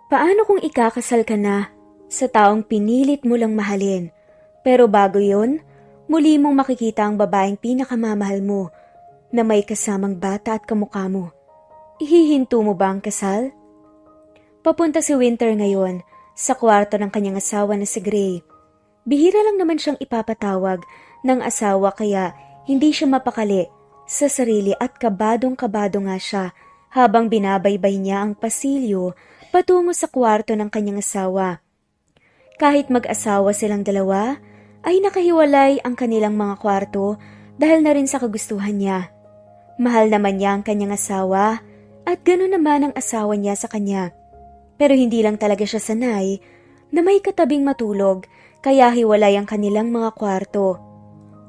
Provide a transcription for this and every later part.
Paano kung ikakasal ka na sa taong pinilit mo lang mahalin, pero bago yon, muli mong makikita ang babaeng pinakamamahal mo na may kasamang bata at kamukha mo? Ihihinto mo ba ang kasal? Papunta si Winter ngayon sa kwarto ng kanyang asawa na si Gray. Bihira lang naman siyang ipapatawag ng asawa kaya hindi siya mapakali sa sarili at kabadong-kabado nga siya habang binabaybay niya ang pasilyo patungo sa kwarto ng kanyang asawa. Kahit mag-asawa silang dalawa, ay nakahiwalay ang kanilang mga kwarto dahil na rin sa kagustuhan niya. Mahal naman niya ang kanyang asawa at gano'n naman ang asawa niya sa kanya. Pero hindi lang talaga siya sanay na may katabing matulog kaya hiwalay ang kanilang mga kwarto.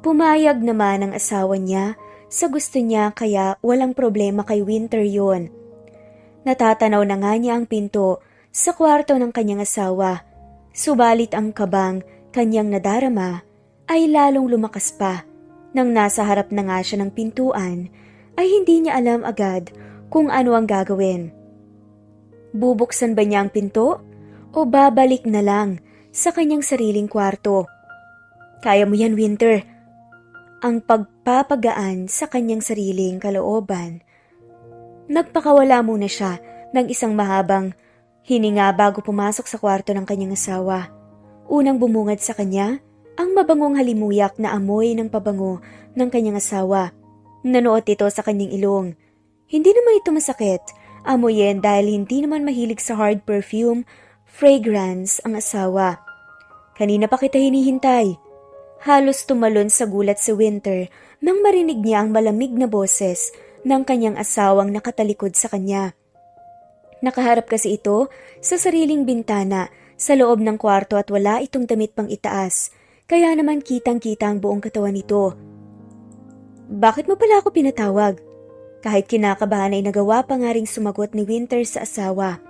Pumayag naman ang asawa niya sa gusto niya kaya walang problema kay Winter yon. Natatanaw na nga niya ang pinto sa kwarto ng kanyang asawa. Subalit ang kabang kanyang nadarama ay lalong lumakas pa. Nang nasa harap na nga siya ng pintuan, ay hindi niya alam agad kung ano ang gagawin. Bubuksan ba niya ang pinto o babalik na lang sa kanyang sariling kwarto? Kaya mo yan, Winter. Ang pagpapagaan sa kanyang sariling kalooban. Nagpakawala muna siya ng isang mahabang hininga bago pumasok sa kwarto ng kanyang asawa. Unang bumungad sa kanya ang mabangong halimuyak na amoy ng pabango ng kanyang asawa. Nanuot ito sa kanyang ilong. Hindi naman ito masakit. Amoyin dahil hindi naman mahilig sa hard perfume, fragrance ang asawa. Kanina pa kita hinihintay. Halos tumalon sa gulat si Winter nang marinig niya ang malamig na boses ng kanyang asawang nakatalikod sa kanya. Nakaharap kasi ito sa sariling bintana sa loob ng kwarto at wala itong damit pang itaas, kaya naman kitang-kita ang buong katawan nito. Bakit mo pala ako pinatawag? Kahit kinakabahan ay nagawa pa nga ring sumagot ni Winter sa asawa.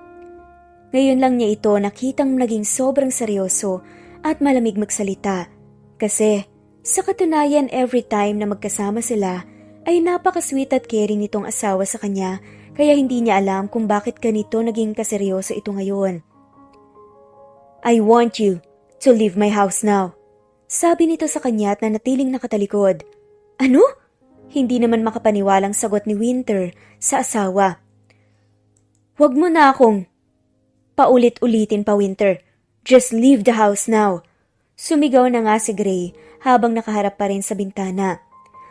Ngayon lang niya ito nakitang naging sobrang seryoso at malamig magsalita. Kasi sa katunayan every time na magkasama sila ay napaka-sweet at caring nitong asawa sa kanya kaya hindi niya alam kung bakit ganito naging kaseryoso ito ngayon. I want you to leave my house now. Sabi nito sa kanya at nanatiling nakatalikod. Ano? Hindi naman makapaniwalang sagot ni Winter sa asawa. Huwag mo na akong paulit-ulitin pa, Winter. Just leave the house now. Sumigaw na nga si Gray habang nakaharap pa rin sa bintana.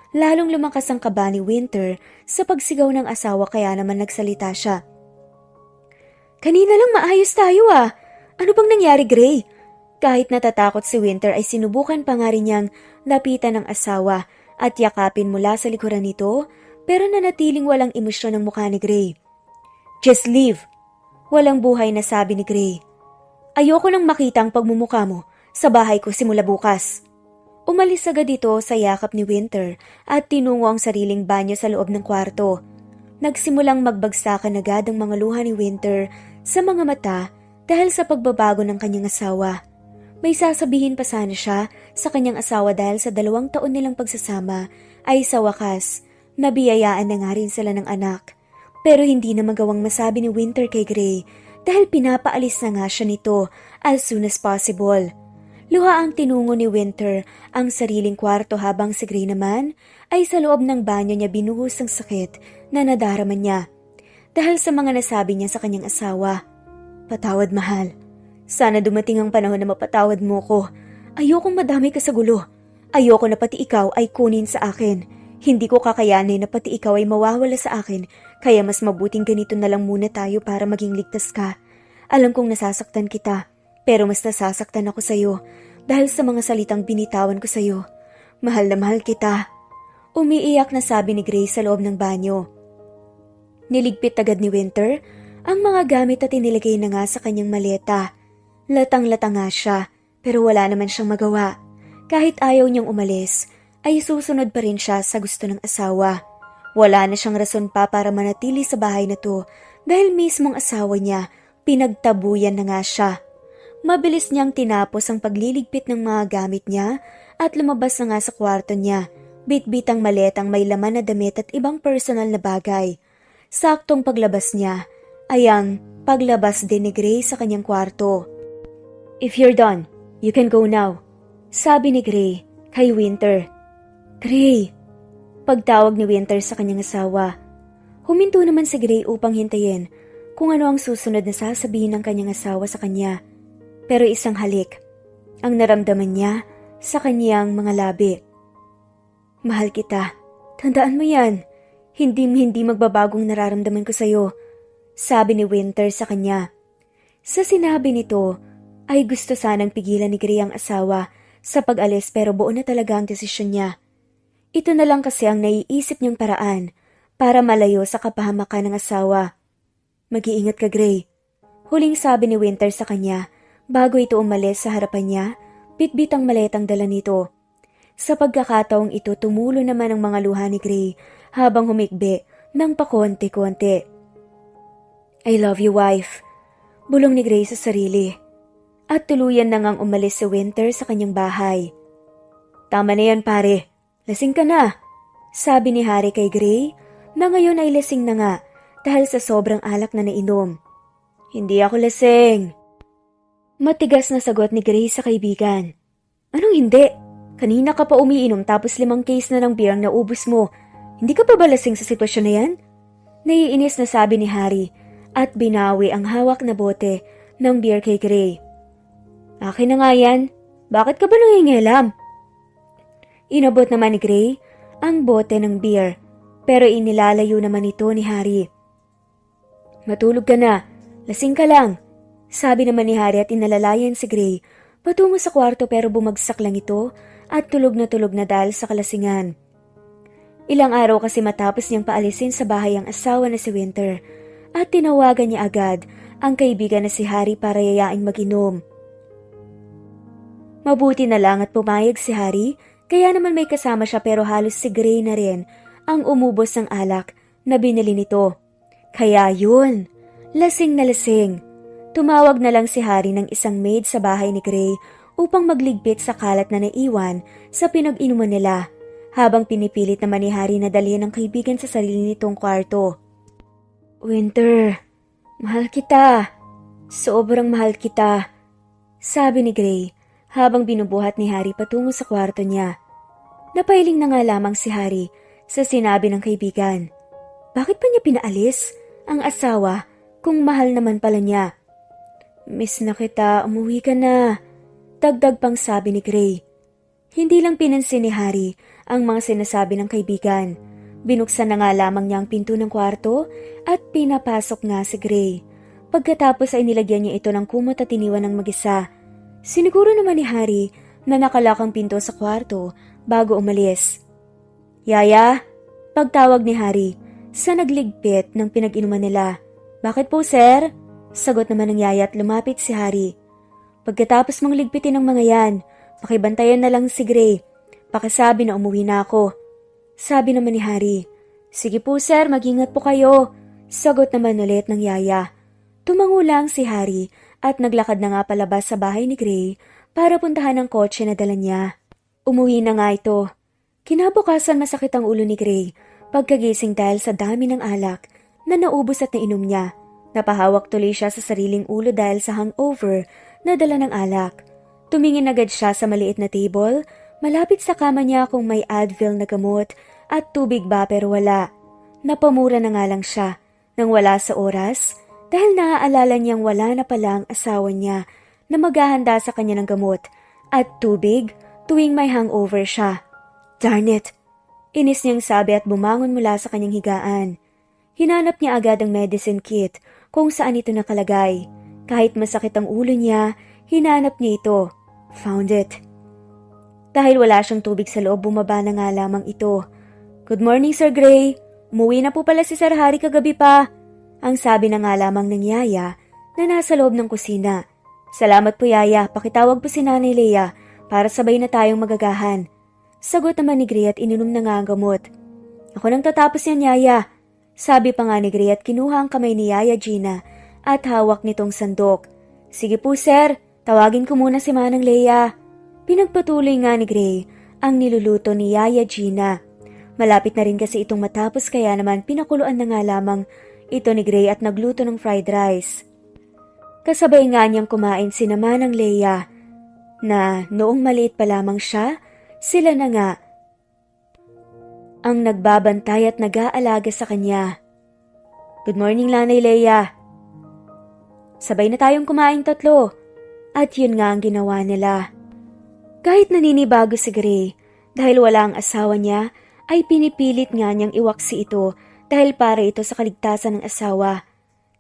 Lalong lumakas ang kaba ni Winter sa pagsigaw ng asawa kaya naman nagsalita siya. Kanina lang maayos tayo ah. Ano bang nangyari, Gray? Kahit natatakot si Winter ay sinubukan pa nga rin niyang lapitan ng asawa at yakapin mula sa likuran nito pero nanatiling walang emosyon ang mukha ni Gray. Just leave. Walang buhay na sabi ni Gray. Ayoko nang makita ang pagmumukha mo sa bahay ko simula bukas. Umalis agad ito sa yakap ni Winter at tinungo ang sariling banyo sa loob ng kwarto. Nagsimulang magbagsakan agad ang mga luha ni Winter sa mga mata dahil sa pagbabago ng kanyang asawa. May sasabihin pa sana siya sa kanyang asawa dahil sa 2 taon nilang pagsasama ay sa wakas, nabiyayaan na nga rin sila ng anak. Pero hindi na magawang masabi ni Winter kay Gray dahil pinapaalis na nga siya nito as soon as possible. Luha ang tinungo ni Winter ang sariling kwarto habang si Gray naman ay sa loob ng banyo niya binuhos ang sakit na nadarama niya. Dahil sa mga nasabi niya sa kanyang asawa. Patawad, mahal. Sana dumating ang panahon na mapatawad mo ko. Ayokong madamay ka sa gulo. Ayoko na pati ikaw ay kunin sa akin. Hindi ko kakayanin na pati ikaw ay mawawala sa akin kaya mas mabuting ganito na lang muna tayo para maging ligtas ka. Alam kong nasasaktan kita. Pero mas nasasaktan ako sa'yo dahil sa mga salitang binitawan ko sa'yo. Mahal na mahal kita. Umiiyak na sabi ni Gray sa loob ng banyo. Niligpit agad ni Winter ang mga gamit at inilagay na nga sa kanyang maleta. Latang-lata nga siya pero wala naman siyang magawa. Kahit ayaw niyang umalis ay susunod pa rin siya sa gusto ng asawa. Wala na siyang rason pa para manatili sa bahay na to dahil mismong asawa niya pinagtabuyan na nga siya. Mabilis niyang tinapos ang pagliligpit ng mga gamit niya at lumabas na nga sa kwarto niya. Bitbit ang maletang may laman na damit at ibang personal na bagay. Saktong paglabas niya ay ang paglabas din ni Gray sa kanyang kwarto. "If you're done, you can go now," sabi ni Gray kay Winter. "Gray," pagtawag ni Winter sa kanyang asawa. Huminto naman si Gray upang hintayin kung ano ang susunod na sasabihin ng kanyang asawa sa kanya. Pero isang halik ang naramdaman niya sa kanyang mga labi. "Mahal kita. Tandaan mo yan. Hindi magbabagong nararamdaman ko sa'yo," sabi ni Winter sa kanya. Sa sinabi nito, ay gusto sanang pigilan ni Gray ang asawa sa pag-alis pero buo na talaga ang desisyon niya. Ito na lang kasi ang naiisip niyang paraan para malayo sa kapahamakan ng asawa. "Mag-iingat ka, Gray," huling sabi ni Winter sa kanya bago ito umalis. Sa harapan niya, bitbit ang maletang dala nito. Sa pagkakataong ito, tumulo naman ang mga luha ni Gray habang humikbi ng pakonti-konti. "I love you, wife," bulong ni Gray sa sarili. At tuluyan na ngang umalis si Winter sa kanyang bahay. "Tama na yan, pare. Lasing ka na," sabi ni Harry kay Gray na ngayon ay lasing na nga dahil sa sobrang alak na nainom. "Hindi ako lasing," matigas na sagot ni Gray sa kaibigan. "Anong hindi? Kanina ka pa umiinom tapos 5 case na ng beer ang naubos mo. Hindi ka pa ba lasing sa sitwasyon na yan?" Naiinis na sabi ni Harry at binawi ang hawak na bote ng beer kay Gray. "Akin na nga yan. Bakit ka ba nangingialam?" Inabot naman ni Gray ang bote ng beer pero inilalayo naman ito ni Harry. "Matulog ka na. Lasing ka lang," sabi naman ni Harry at inalalayan si Gray patungo sa kwarto pero bumagsak lang ito at tulog na dahil sa kalasingan. Ilang araw kasi matapos niyang paalisin sa bahay ang asawa na si Winter at tinawagan niya agad ang kaibigan na si Harry para yayaing mag-inom. Mabuti na lang at pumayag si Harry, kaya naman may kasama siya pero halos si Gray na rin ang umubos ng alak na binili nito. Kaya yun, lasing na lasing. Tumawag na lang si Harry ng isang maid sa bahay ni Gray upang magligpit sa kalat na naiwan sa pinag-inuman nila, habang pinipilit naman ni Harry na dalhin ang kaibigan sa sarili nitong kwarto. "Winter, mahal kita. Sobrang mahal kita," sabi ni Gray habang binubuhat ni Harry patungo sa kwarto niya. Napailing na nga lamang si Harry sa sinabi ng kaibigan. Bakit pa niya pinaalis ang asawa kung mahal naman pala niya? "Miss na kita, umuwi ka na," dagdag pang sabi ni Gray. Hindi lang pinansin ni Harry ang mga sinasabi ng kaibigan. Binuksan na nga lamang niya ang pinto ng kwarto at pinapasok nga si Gray. Pagkatapos ay nilagyan niya ito ng kumot at iniwan ng mag-isa. Siniguro naman ni Harry na nakalak ang pinto sa kwarto bago umalis. "Yaya?" pagtawag ni Harry sa nagligpit ng pinag-inuman nila. "Bakit po, sir?" sagot naman ng yaya at lumapit si Harry. "Pagkatapos mong ligpitin ng mga yan, pakibantayan na lang si Gray. Pakisabi na umuwi na ako," sabi naman ni Harry. "Sige po, sir, mag-ingat po kayo," sagot naman ulit ng yaya. Tumango lang si Harry at naglakad na nga palabas sa bahay ni Gray para puntahan ang kotse na dala niya. Umuwi na nga ito. Kinabukasan masakit ang ulo ni Gray pagkagising dahil sa dami ng alak na naubos at nainom niya. Napahawak tuloy siya sa sariling ulo dahil sa hangover na dala ng alak. Tumingin agad siya sa maliit na table, malapit sa kama niya kung may Advil na gamot at tubig ba pero wala. Napamura na nga lang siya nang wala sa oras dahil naaalala niyang wala na pala ang asawa niya na maghahanda sa kanya ng gamot at tubig tuwing may hangover siya. Darn it! Inis niyang sabi at bumangon mula sa kanyang higaan. Hinanap niya agad ang medicine kit kung saan ito nakalagay. Kahit masakit ang ulo niya, hinanap niya ito. Found it. Dahil wala siyang tubig sa loob, bumaba na nga lamang ito. "Good morning, Sir Gray. Umuwi na po pala si Sir Harry kagabi pa," ang sabi na nga lamang ng yaya na nasa loob ng kusina. "Salamat po, yaya. Pakitawag po si Nanay Leia para sabay na tayong magagahan," sagot naman ni Gray at ininom na nga ang gamot. "Ako nang tatapos yan, yaya," sabi pa nga ni Gray at kinuha ang kamay ni Yaya Gina at hawak nitong sandok. "Sige po, sir. Tawagin ko muna si Manang Leia." Pinagpatuloy nga ni Gray ang niluluto ni Yaya Gina. Malapit na rin kasi itong matapos kaya naman pinakuluan na nga lamang ito ni Gray at nagluto ng fried rice. Kasabay nga niyang kumain si Manang Leia na noong maliit pa lamang siya, sila na nga ang nagbabantay at nag-aalaga sa kanya. Good morning, Nanay Leia. Sabay na tayong kumain tatlo. At yun nga ang ginawa nila. Kahit naninibago si Gray dahil wala ang asawa niya, ay pinipilit nga niyang iwaksi ito dahil para ito sa kaligtasan ng asawa.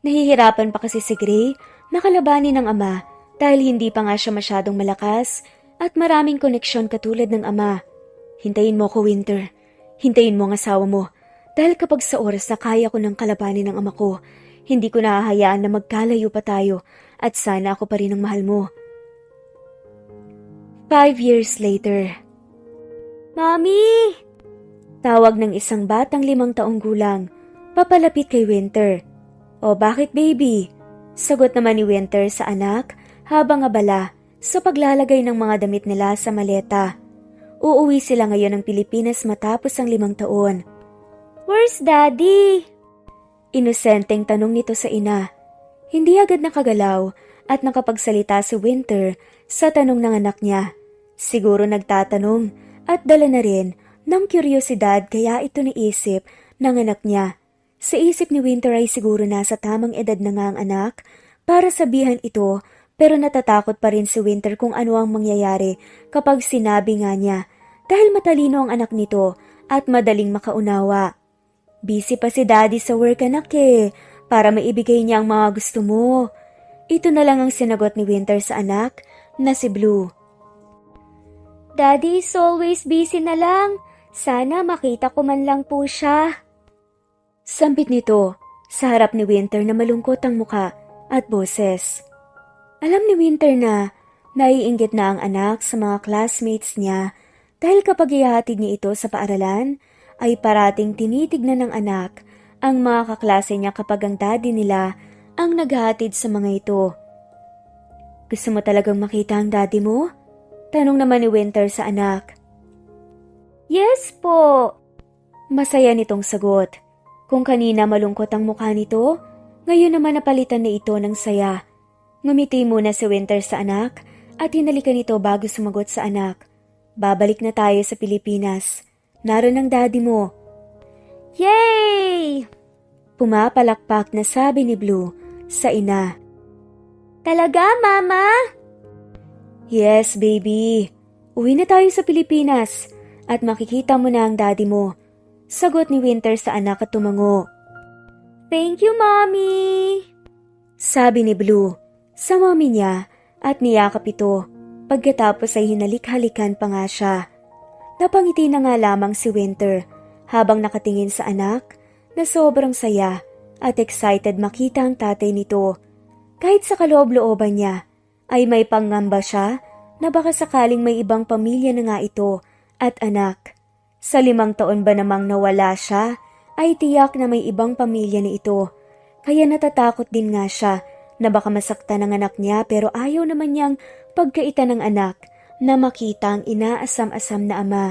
Nahihirapan pa kasi si Gray na kalabanin ng ama dahil hindi pa nga siya masyadong malakas at maraming koneksyon katulad ng ama. Hintayin mo ko, Winter. Hintayin mo ang asawa mo. Dahil kapag sa oras na kaya ko ng kalabanin ng ama ko, hindi ko nahahayaan na magkalayo pa tayo at sana ako pa rin ang mahal mo. 5 years later. Mami! Tawag ng isang batang 5 taong gulang, papalapit kay Winter. O bakit baby? Sagot naman ni Winter sa anak habang abala sa paglalagay ng mga damit nila sa maleta. Uuwi sila ngayon ng Pilipinas matapos ang 5 taon. Where's Daddy? Inosenteng tanong nito sa ina. Hindi agad nakagalaw at nakapagsalita si Winter sa tanong ng anak niya. Siguro nagtatanong at dala na rin ng kuryosidad kaya ito naisip ng anak niya. Sa isip ni Winter ay siguro nasa tamang edad na nga ang anak para sabihan ito, pero natatakot pa rin si Winter kung ano ang mangyayari kapag sinabi nga niya dahil matalino ang anak nito at madaling makaunawa. Busy pa si Daddy sa work anak para maibigay niya ang mga gusto mo. Ito na lang ang sinagot ni Winter sa anak na si Blue. Daddy is always busy na lang. Sana makita ko man lang po siya. Sampit nito sa harap ni Winter na malungkot ang muka at boses. Alam ni Winter na naiinggit na ang anak sa mga classmates niya dahil kapag ihahatid niya ito sa paaralan, ay parating tinitignan ng anak ang mga kaklase niya kapag ang daddy nila ang naghahatid sa mga ito. Gusto mo talagang makita ang daddy mo? Tanong naman ni Winter sa anak. Yes po. Masaya nitong sagot. Kung kanina malungkot ang mukha nito, ngayon naman napalitan na ito ng saya. Ngumiti muna si Winter sa anak at hinalikan nito bago sumagot sa anak. Babalik na tayo sa Pilipinas. Naroon ang daddy mo. Yay! Pumapalakpak na sabi ni Blue sa ina. Talaga, Mama? Yes, baby. Uwi na tayo sa Pilipinas at makikita mo na ang daddy mo. Sagot ni Winter sa anak at tumango. Thank you, Mommy! Sabi ni Blue sa mommy niya at niyakap ito. Pagkatapos ay hinalik-halikan pa nga siya. Napangiti na nga lamang si Winter habang nakatingin sa anak na sobrang saya at excited makita ang tatay nito. Kahit sa kaloob-looban niya ay may pangamba siya na baka sakaling may ibang pamilya na nga ito at anak. Sa 5 taon ba namang nawala siya ay tiyak na may ibang pamilya na ito. Kaya natatakot din nga siya na baka masaktan ng anak niya pero ayaw naman niyang pagkaitan ng anak na makita ang inaasam-asam na ama.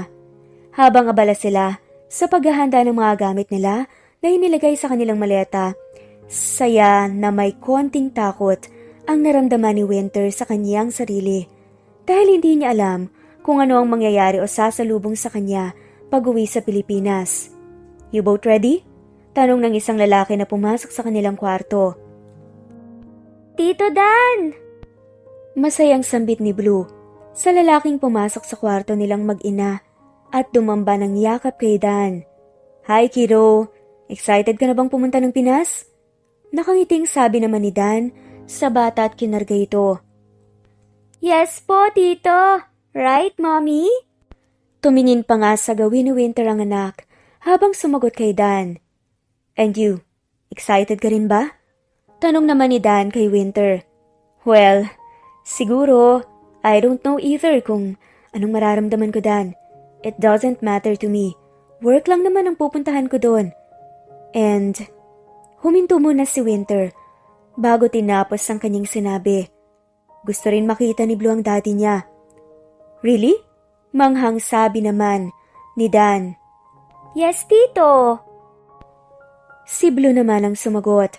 Habang abala sila sa paghahanda ng mga gamit nila na inilagay sa kanilang maleta, saya na may konting takot ang naramdaman ni Winter sa kanyang sarili dahil hindi niya alam kung ano ang mangyayari o sasalubong sa kanya pag-uwi sa Pilipinas. You both ready? Tanong ng isang lalaki na pumasok sa kanilang kwarto. Tito Dan! Masayang sambit ni Blue sa lalaking pumasok sa kwarto nilang mag-ina at dumamba ng yakap kay Dan. Hi kiddo! Excited ka na bang pumunta ng Pinas? Nakangiting sabi naman ni Dan sa bata at kinarga ito. Yes po, Tito. Right, Mommy? Tumingin pa nga sa gawin ni Winter ang anak habang sumagot kay Dan. And you, excited ka rin ba? Tanong naman ni Dan kay Winter. Well, siguro, I don't know either kung anong mararamdaman ko, Dan. It doesn't matter to me. Work lang naman ang pupuntahan ko doon. And, huminto muna si Winter bago tinapos ang kanyang sinabi. Gusto rin makita ni Blue ang daddy niya. Really? Manghang sabi naman ni Dan. Yes, Tito. Si Blue naman ang sumagot.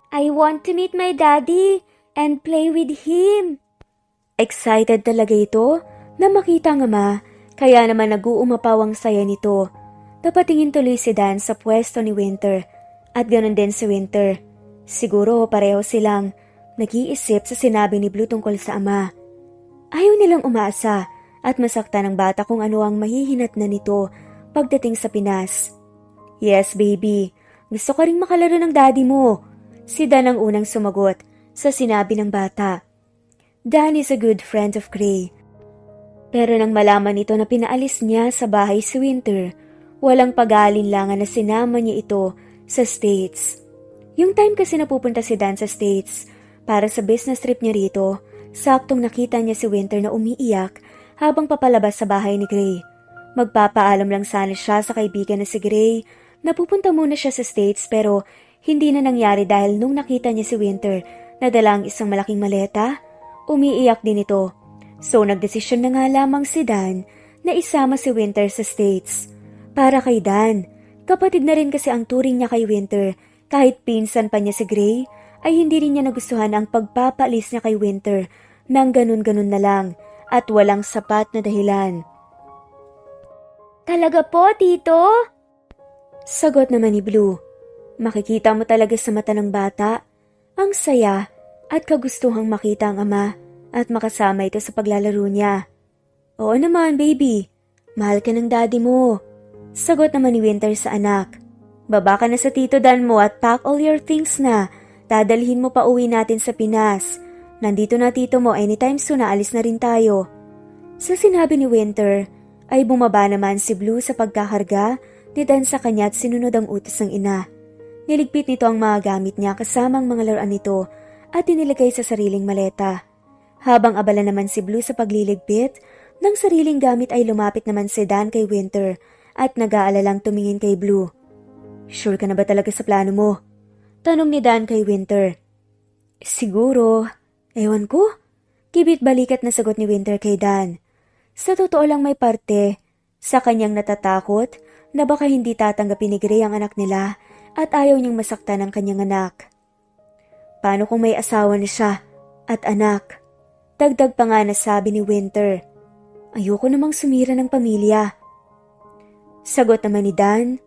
I want to meet my daddy and play with him. Excited talaga ito na makita ang ama, kaya naman nag-uumapaw ang saya nito. Napatingin tuloy si Dan sa pwesto ni Winter at ganoon din si Winter. Siguro pareho silang nag-iisip sa sinabi ni Blue tungkol sa ama. Ayaw nilang umaasa at masakta ng bata kung ano ang mahihinat na nito pagdating sa Pinas. Yes, baby. Gusto ka ring makalaro ng daddy mo. Si Dan ang unang sumagot sa sinabi ng bata. Dan is a good friend of Gray. Pero nang malaman nito na pinaalis niya sa bahay si Winter, walang pag-aalinlangan na sinama niya ito sa States. Yung time kasi napupunta si Dan sa States para sa business trip niya rito, saktong nakita niya si Winter na umiiyak habang papalabas sa bahay ni Gray. Magpapaalam lang sana siya sa kaibigan na si Gray na pupunta muna siya sa States pero hindi na nangyari dahil nung nakita niya si Winter na dala ang isang malaking maleta, umiiyak din ito. So nagdesisyon na nga lamang si Dan na isama si Winter sa States. Para kay Dan, kapatid na rin kasi ang turing niya kay Winter. Kahit pinsan pa niya si Gray, ay hindi rin niya nagustuhan ang pagpapalis niya kay Winter nang ganun-ganun na lang at walang sapat na dahilan. Talaga po, Tito? Sagot naman ni Blue. Makikita mo talaga sa mata ng bata ang saya at kagustuhang makita ang ama at makasama ito sa paglalaro niya. Oo naman, baby. Mahal ka ng daddy mo. Sagot naman ni Winter sa anak. Baba ka na sa Tito Dan mo at pack all your things na. Dadalhin mo pa uwi natin sa Pinas. Nandito na tito mo, anytime soon naalis na rin tayo. Sa sinabi ni Winter, ay bumaba naman si Blue sa pagkakarga ni Dan sa kanya at sinunod ang utos ng ina. Niligpit nito ang mga gamit niya kasama ang mga laruan nito at inilagay sa sariling maleta. Habang abala naman si Blue sa pagliligpit, ng sariling gamit ay lumapit naman si Dan kay Winter at nag-aalalang tumingin kay Blue. Sure ka na ba talaga sa plano mo? Tanong ni Dan kay Winter. Siguro. Ewan ko. Kibit balikat na sagot ni Winter kay Dan. Sa totoo lang may parte sa kanyang natatakot na baka hindi tatanggapin ni Gray ang anak nila at ayaw niyang masaktan ang kanyang anak. Paano kung may asawa na siya at anak? Dagdag pa nga na sabi ni Winter. Ayoko namang sumira ng pamilya. Sagot naman ni Dan.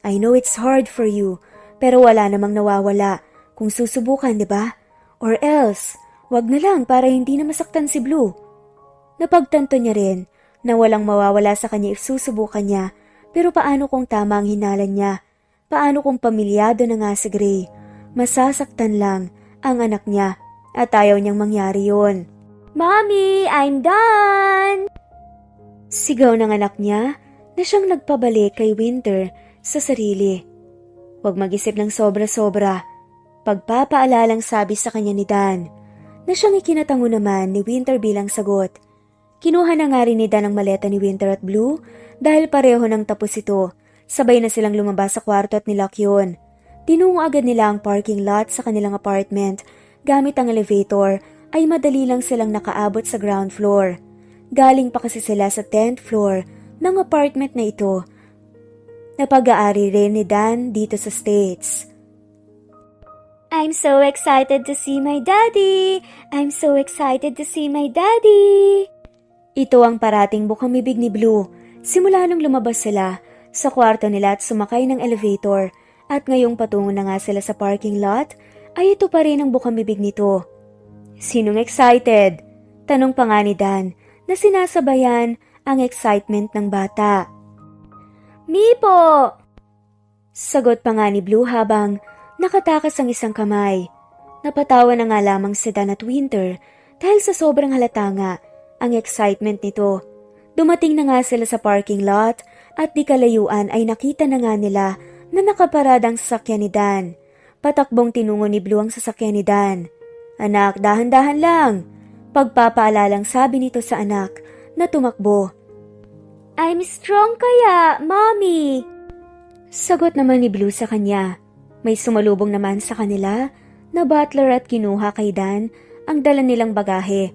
I know it's hard for you, pero wala namang nawawala kung susubukan, di ba? Or else, wag na lang para hindi na masaktan si Blue. Napagtanto niya rin na walang mawawala sa kanya if susubukan niya, pero paano kung tama ang hinalan niya? Paano kung pamilyado na nga si Gray? Masasaktan lang ang anak niya at ayaw niyang mangyari yun. Mommy, I'm done! Sigaw ng anak niya na siyang nagpabalik kay Winter sa sarili. Huwag mag-isip ng sobra-sobra. Pagpapaalalang sabi sa kanya ni Dan na siyang ikinatango naman ni Winter bilang sagot. Kinuha na nga rin ni Dan ang maleta ni Winter at Blue dahil pareho nang tapos ito. Sabay na silang lumabas sa kwarto at nilock yun. Tinungo agad nila ang parking lot sa kanilang apartment. Gamit ang elevator ay madali lang silang nakaabot sa ground floor. Galing pa kasi sila sa 10th floor ng apartment na ito na pag-aari rin ni Dan dito sa States. I'm so excited to see my daddy! I'm so excited to see my daddy! Ito ang parating bukang bibig ni Blue. Simula nung lumabas sila sa kwarto nila at sumakay ng elevator at ngayong patungo na nga sila sa parking lot, ay ito pa rin ang bukang bibig nito. Sinong excited? Tanong pa nga ni Dan na sinasabayan ang excitement ng bata. Me po! Sagot pa nga ni Blue habang nakatakas ang isang kamay. Napatawa na nga lamang si Dan at Winter dahil sa sobrang halata nga ang excitement nito. Dumating na nga sila sa parking lot at di kalayuan ay nakita na nga nila na nakaparada ang sasakyan ni Dan. Patakbong tinungo ni Blue ang sasakyan ni Dan. Anak, dahan-dahan lang. Pagpapaalalang sabi nito sa anak na tumakbo. I'm strong kaya, Mommy. Sagot naman ni Blue sa kanya. May sumalubong naman sa kanila na butler at kinuha kay Dan ang dala nilang bagahe.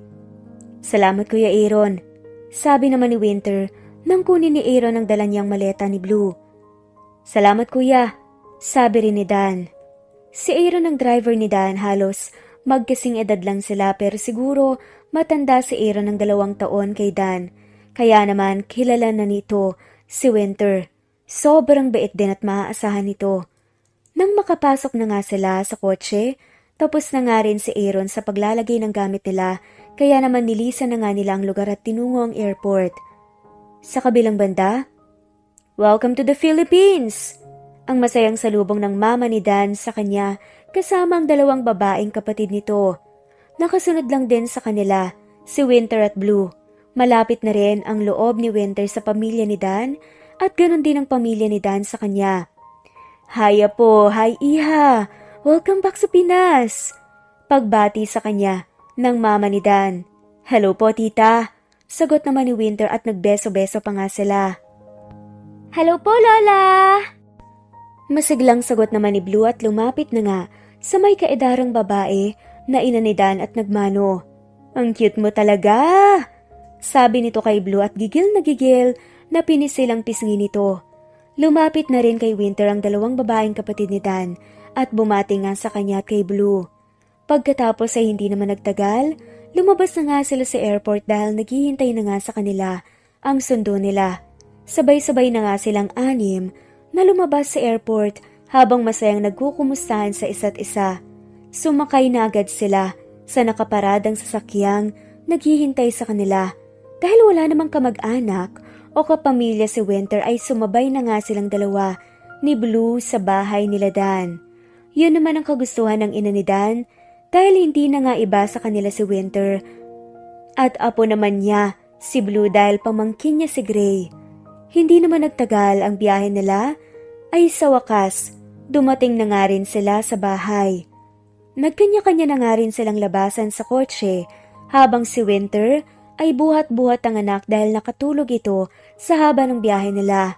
Salamat Kuya Aaron. Sabi naman ni Winter nang kunin ni Aaron ang dala niyang maleta ni Blue. Salamat Kuya, sabi rin ni Dan. Si Aaron ang driver ni Dan halos Magkasing edad lang sila pero siguro matanda si Aaron ng 2 taon kay Dan. Kaya naman kilala na nito si Winter. Sobrang bait din at maaasahan nito. Nang makapasok na nga sila sa kotse, tapos na nga rin si Aaron sa paglalagay ng gamit nila, kaya naman nilisan na nga nila ang lugar at tinungo ang airport. Sa kabilang banda, "Welcome to the Philippines!" Ang masayang salubong ng mama ni Dan sa kanya kasama ang 2 babaeng kapatid nito. Nakasunod lang din sa kanila si Winter at Blue. Malapit na rin ang loob ni Winter sa pamilya ni Dan at ganoon din ang pamilya ni Dan sa kanya. "Hiya po, hi Iha! Welcome back sa Pinas!" Pagbati sa kanya ng mama ni Dan. "Hello po tita!" Sagot naman ni Winter at nagbeso-beso pa nga sila. "Hello po Lola!" Masiglang sagot naman ni Blue at lumapit na nga sa may kaedarang babae na ina ni Dan at nagmano. "Ang cute mo talaga!" Sabi nito kay Blue at gigil na pinisil ang pisngi nito. Lumapit na rin kay Winter ang 2 babaeng kapatid ni Dan at bumati nga sa kanya at kay Blue. Pagkatapos ay hindi naman nagtagal, lumabas na nga sila sa airport dahil naghihintay na nga sa kanila ang sundo nila. Sabay-sabay na nga silang 6 na lumabas sa airport habang masayang nagkukumustahan sa isa't isa. Sumakay na agad sila sa nakaparadang sasakyang naghihintay sa kanila. Dahil wala namang kamag-anak o kapamilya si Winter ay sumabay na nga silang 2 ni Blue sa bahay nila Dan. Yun naman ang kagustuhan ng ina ni Dan dahil hindi na nga iba sa kanila si Winter. At apo naman niya si Blue dahil pamangkin niya si Gray. Hindi naman nagtagal ang biyahe nila ay sa wakas dumating na nga rin sila sa bahay. Nagkanya-kanya na nga rin silang labasan sa kotse habang si Winter ay buhat-buhat ang anak dahil nakatulog ito sa haba ng biyahe nila.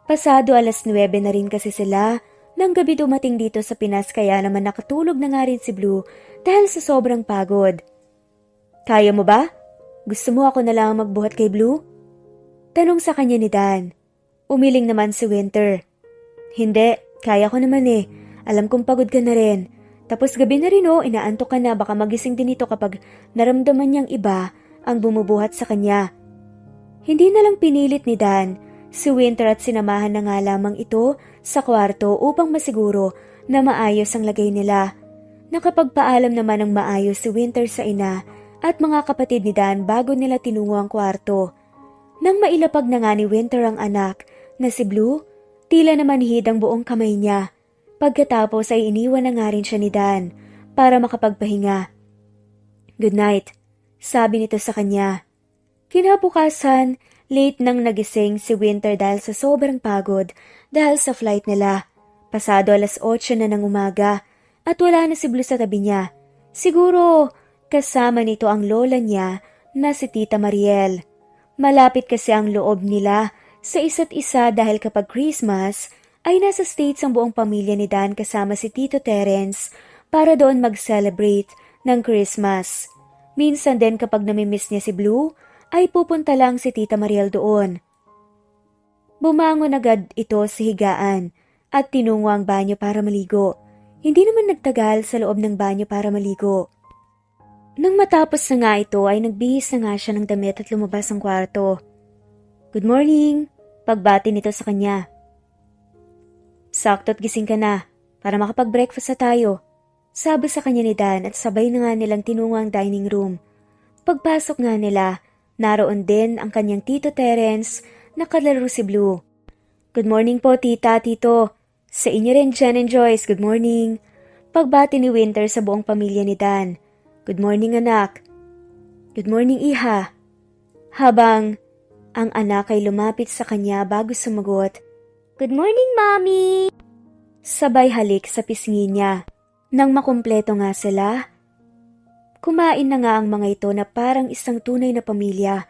Pasado 9:00 na rin kasi sila nang gabi dumating dito sa Pinas kaya naman nakatulog na nga rin si Blue dahil sa sobrang pagod. "Kaya mo ba? Gusto mo ako na lang magbuhat kay Blue?" Tanong sa kanya ni Dan. Umiling naman si Winter. "Hindi, kaya ko naman eh. Alam kong pagod ka na rin. Tapos gabi na rin inaantok ka na, baka magising din ito kapag naramdaman niyang iba ang bumubuhat sa kanya." Hindi na lang pinilit ni Dan si Winter at sinamahan na nga lamang ito sa kwarto upang masiguro na maayos ang lagay nila. Nakapagpaalam naman ng maayos si Winter sa ina at mga kapatid ni Dan bago nila tinungo ang kwarto. Nang mailapag na nga ni Winter ang anak na si Blue, tila naman hid ang buong kamay niya. Pagkatapos ay iniwan na nga rin siya ni Dan para makapagpahinga. "Good night," sabi nito sa kanya. Kinabukasan, late nang nagising si Winter dahil sa sobrang pagod dahil sa flight nila. Pasado 8:00 na ng umaga at wala na si Blue sa tabi niya. Siguro kasama nito ang lola niya na si Tita Mariel. Malapit kasi ang loob nila sa isa't isa dahil kapag Christmas ay nasa States ang buong pamilya ni Dan kasama si Tito Terence para doon mag-celebrate ng Christmas. Minsan din kapag namimiss niya si Blue, ay pupunta lang si Tita Mariel doon. Bumangon agad ito sa higaan at tinungo ang banyo para maligo. Hindi naman nagtagal sa loob ng banyo para maligo. Nang matapos na nga ito ay nagbihis na nga siya ng damit at lumabas ang kwarto. "Good morning," pagbati nito sa kanya. "Sakto't gising ka na para makapag-breakfast na tayo," sabi sa kanya ni Dan at sabay na nga nilang tinungo ang dining room. Pagpasok nga nila, naroon din ang kanyang Tito Terence na kalaro si Blue. "Good morning po tita, tito. Sa inyo rin Jen and Joyce, good morning." Pagbati ni Winter sa buong pamilya ni Dan. "Good morning anak." "Good morning iha." Habang ang anak ay lumapit sa kanya bago sumagot, "Good morning mommy." Sabay halik sa pisngi niya. Nang makumpleto nga sila, kumain na nga ang mga ito na parang isang tunay na pamilya.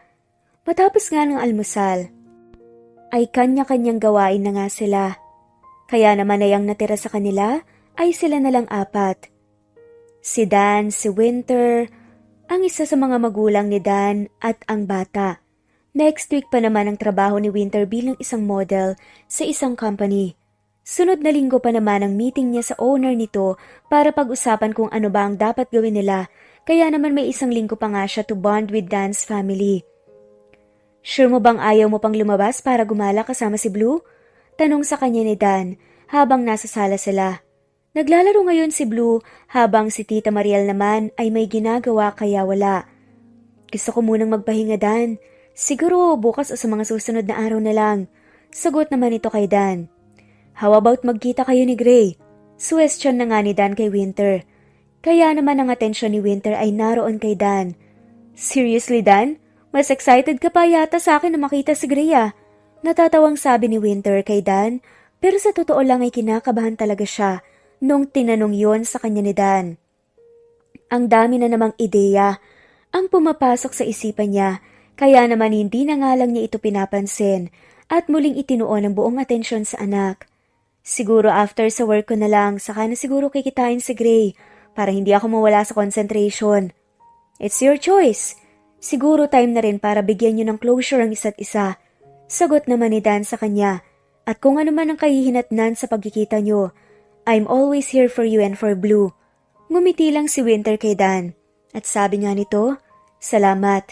Matapos nga ng almusal, ay kanya-kanyang gawain na nga sila. Kaya naman ay ang natira sa kanila ay sila na lang 4. Si Dan, si Winter, ang isa sa mga magulang ni Dan at ang bata. Next week pa naman ang trabaho ni Winter bilang isang model sa isang company. Sunod na linggo pa naman ang meeting niya sa owner nito para pag-usapan kung ano ba ang dapat gawin nila, kaya naman may isang linggo pa nga siya to bond with Dan's family. Sure mo bang ayaw mo pang lumabas para gumala kasama si Blue? Tanong sa kanya ni Dan habang nasa sala sila. Naglalaro ngayon si Blue habang si Tita Mariel naman ay may ginagawa kaya wala. Gusto ko munang magpahinga, Dan. Siguro bukas o sa mga susunod na araw na lang. Sagot naman ito kay Dan. How about magkita kayo ni Gray? Suwestyon na nga ni Dan kay Winter. Kaya naman ang atensyon ni Winter ay naroon kay Dan. Seriously, Dan? Mas excited ka pa yata sa akin na makita si Gray ah. Natatawang sabi ni Winter kay Dan, pero sa totoo lang ay kinakabahan talaga siya nung tinanong yon sa kanya ni Dan. Ang dami na namang ideya ang pumapasok sa isipan niya, kaya naman hindi na nga lang niya ito pinapansin at muling itinuon ang buong atensyon sa anak. Siguro after sa work ko na lang, saka na siguro kikitain si Gray para hindi ako mawala sa concentration. It's your choice. Siguro time na rin para bigyan niyo ng closure ang isa't isa. Sagot naman ni Dan sa kanya. At kung ano man ang kahihinatnan sa pagkikita niyo, I'm always here for you and for Blue. Ngumiti lang si Winter kay Dan. At sabi nga nito, salamat.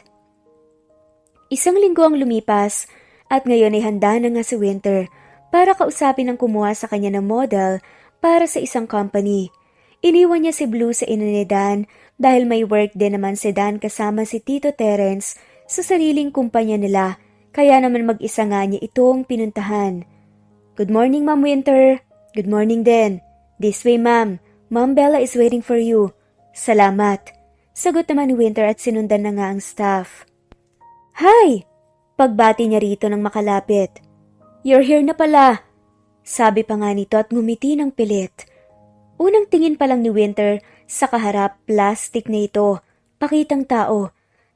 Isang linggo ang lumipas at ngayon ay handa na nga si Winter para kausapin ang kumuha sa kanya ng model para sa isang company. Iniwan niya si Blue sa ina ni Dan dahil may work din naman si Dan kasama si Tito Terence sa sariling kumpanya nila, kaya naman mag-isa nga niya itong pinuntahan. Good morning, Ma'am Winter. Good morning din. This way, Ma'am. Ma'am Bella is waiting for you. Salamat. Sagot naman ni Winter at sinundan na nga ang staff. Hi! Pagbati niya rito nang makalapit. You're here na pala. Sabi pa nga nito at ngumiti ng pilit. Unang tingin pa lang ni Winter sa kaharap plastic na ito. Pakitang tao.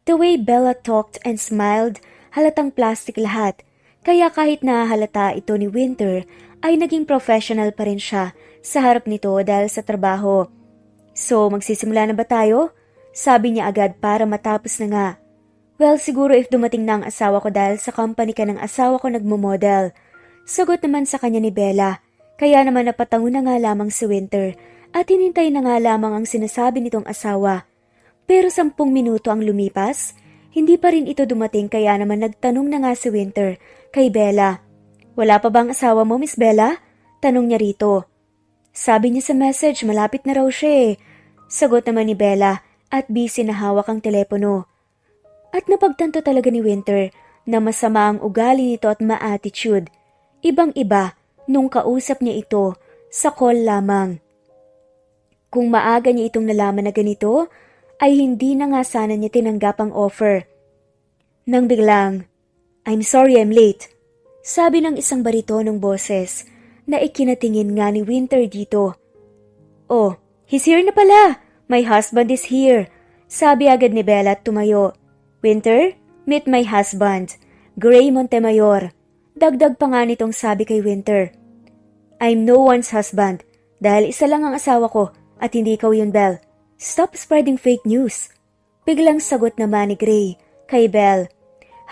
The way Bella talked and smiled, halatang plastic lahat. Kaya kahit nahahalata ito ni Winter, ay naging professional pa rin siya sa harap nito dahil sa trabaho. So, magsisimula na ba tayo? Sabi niya agad para matapos na nga. Well, siguro if dumating na ang asawa ko dahil sa company ka ng asawa ko nagmo-model. Sagot naman sa kanya ni Bella. Kaya naman napatango na nga lamang si Winter at hinintay na nga lamang ang sinasabi nitong asawa. Pero 10 minuto ang lumipas, hindi pa rin ito dumating kaya naman nagtanong na nga si Winter kay Bella. Wala pa bang asawa mo, Miss Bella? Tanong niya rito. Sabi niya sa message, malapit na raw siya eh. Sagot naman ni Bella at busy na hawak ang telepono. At napagtanto talaga ni Winter na masama ang ugali nito at ma-attitude. Ibang-iba nung kausap niya ito sa call lamang. Kung maaga niya itong nalaman na ganito, ay hindi na nga sana niya tinanggap ang offer. Nang biglang, I'm sorry I'm late. Sabi ng isang baritonong boses na ikinatingin nga ni Winter dito. Oh, he's here na pala. My husband is here. Sabi agad ni Bella at tumayo. Winter, meet my husband, Gray Montemayor. Dagdag pa nga nitong sabi kay Winter. I'm no one's husband dahil isa lang ang asawa ko at hindi ikaw yun, Belle. Stop spreading fake news. Biglang sagot naman ni Gray kay Belle.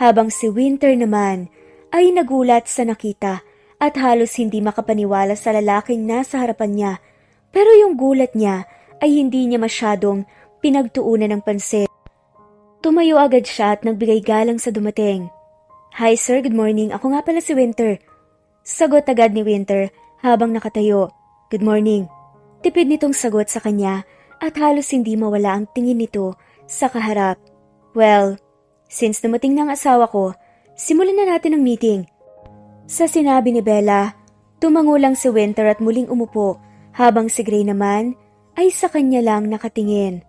Habang si Winter naman ay nagulat sa nakita at halos hindi makapaniwala sa lalaking nasa harapan niya. Pero yung gulat niya ay hindi niya masyadong pinagtuunan ng pansin. Tumayo agad siya at nagbigay galang sa dumating. Hi sir, good morning. Ako nga pala si Winter. Sagot agad ni Winter habang nakatayo. Good morning. Tipid nitong sagot sa kanya at halos hindi mawala ang tingin nito sa kaharap. Well, since dumating na ang asawa ko, simulan na natin ang meeting. Sa sinabi ni Bella, tumango lang si Winter at muling umupo habang si Gray naman ay sa kanya lang nakatingin.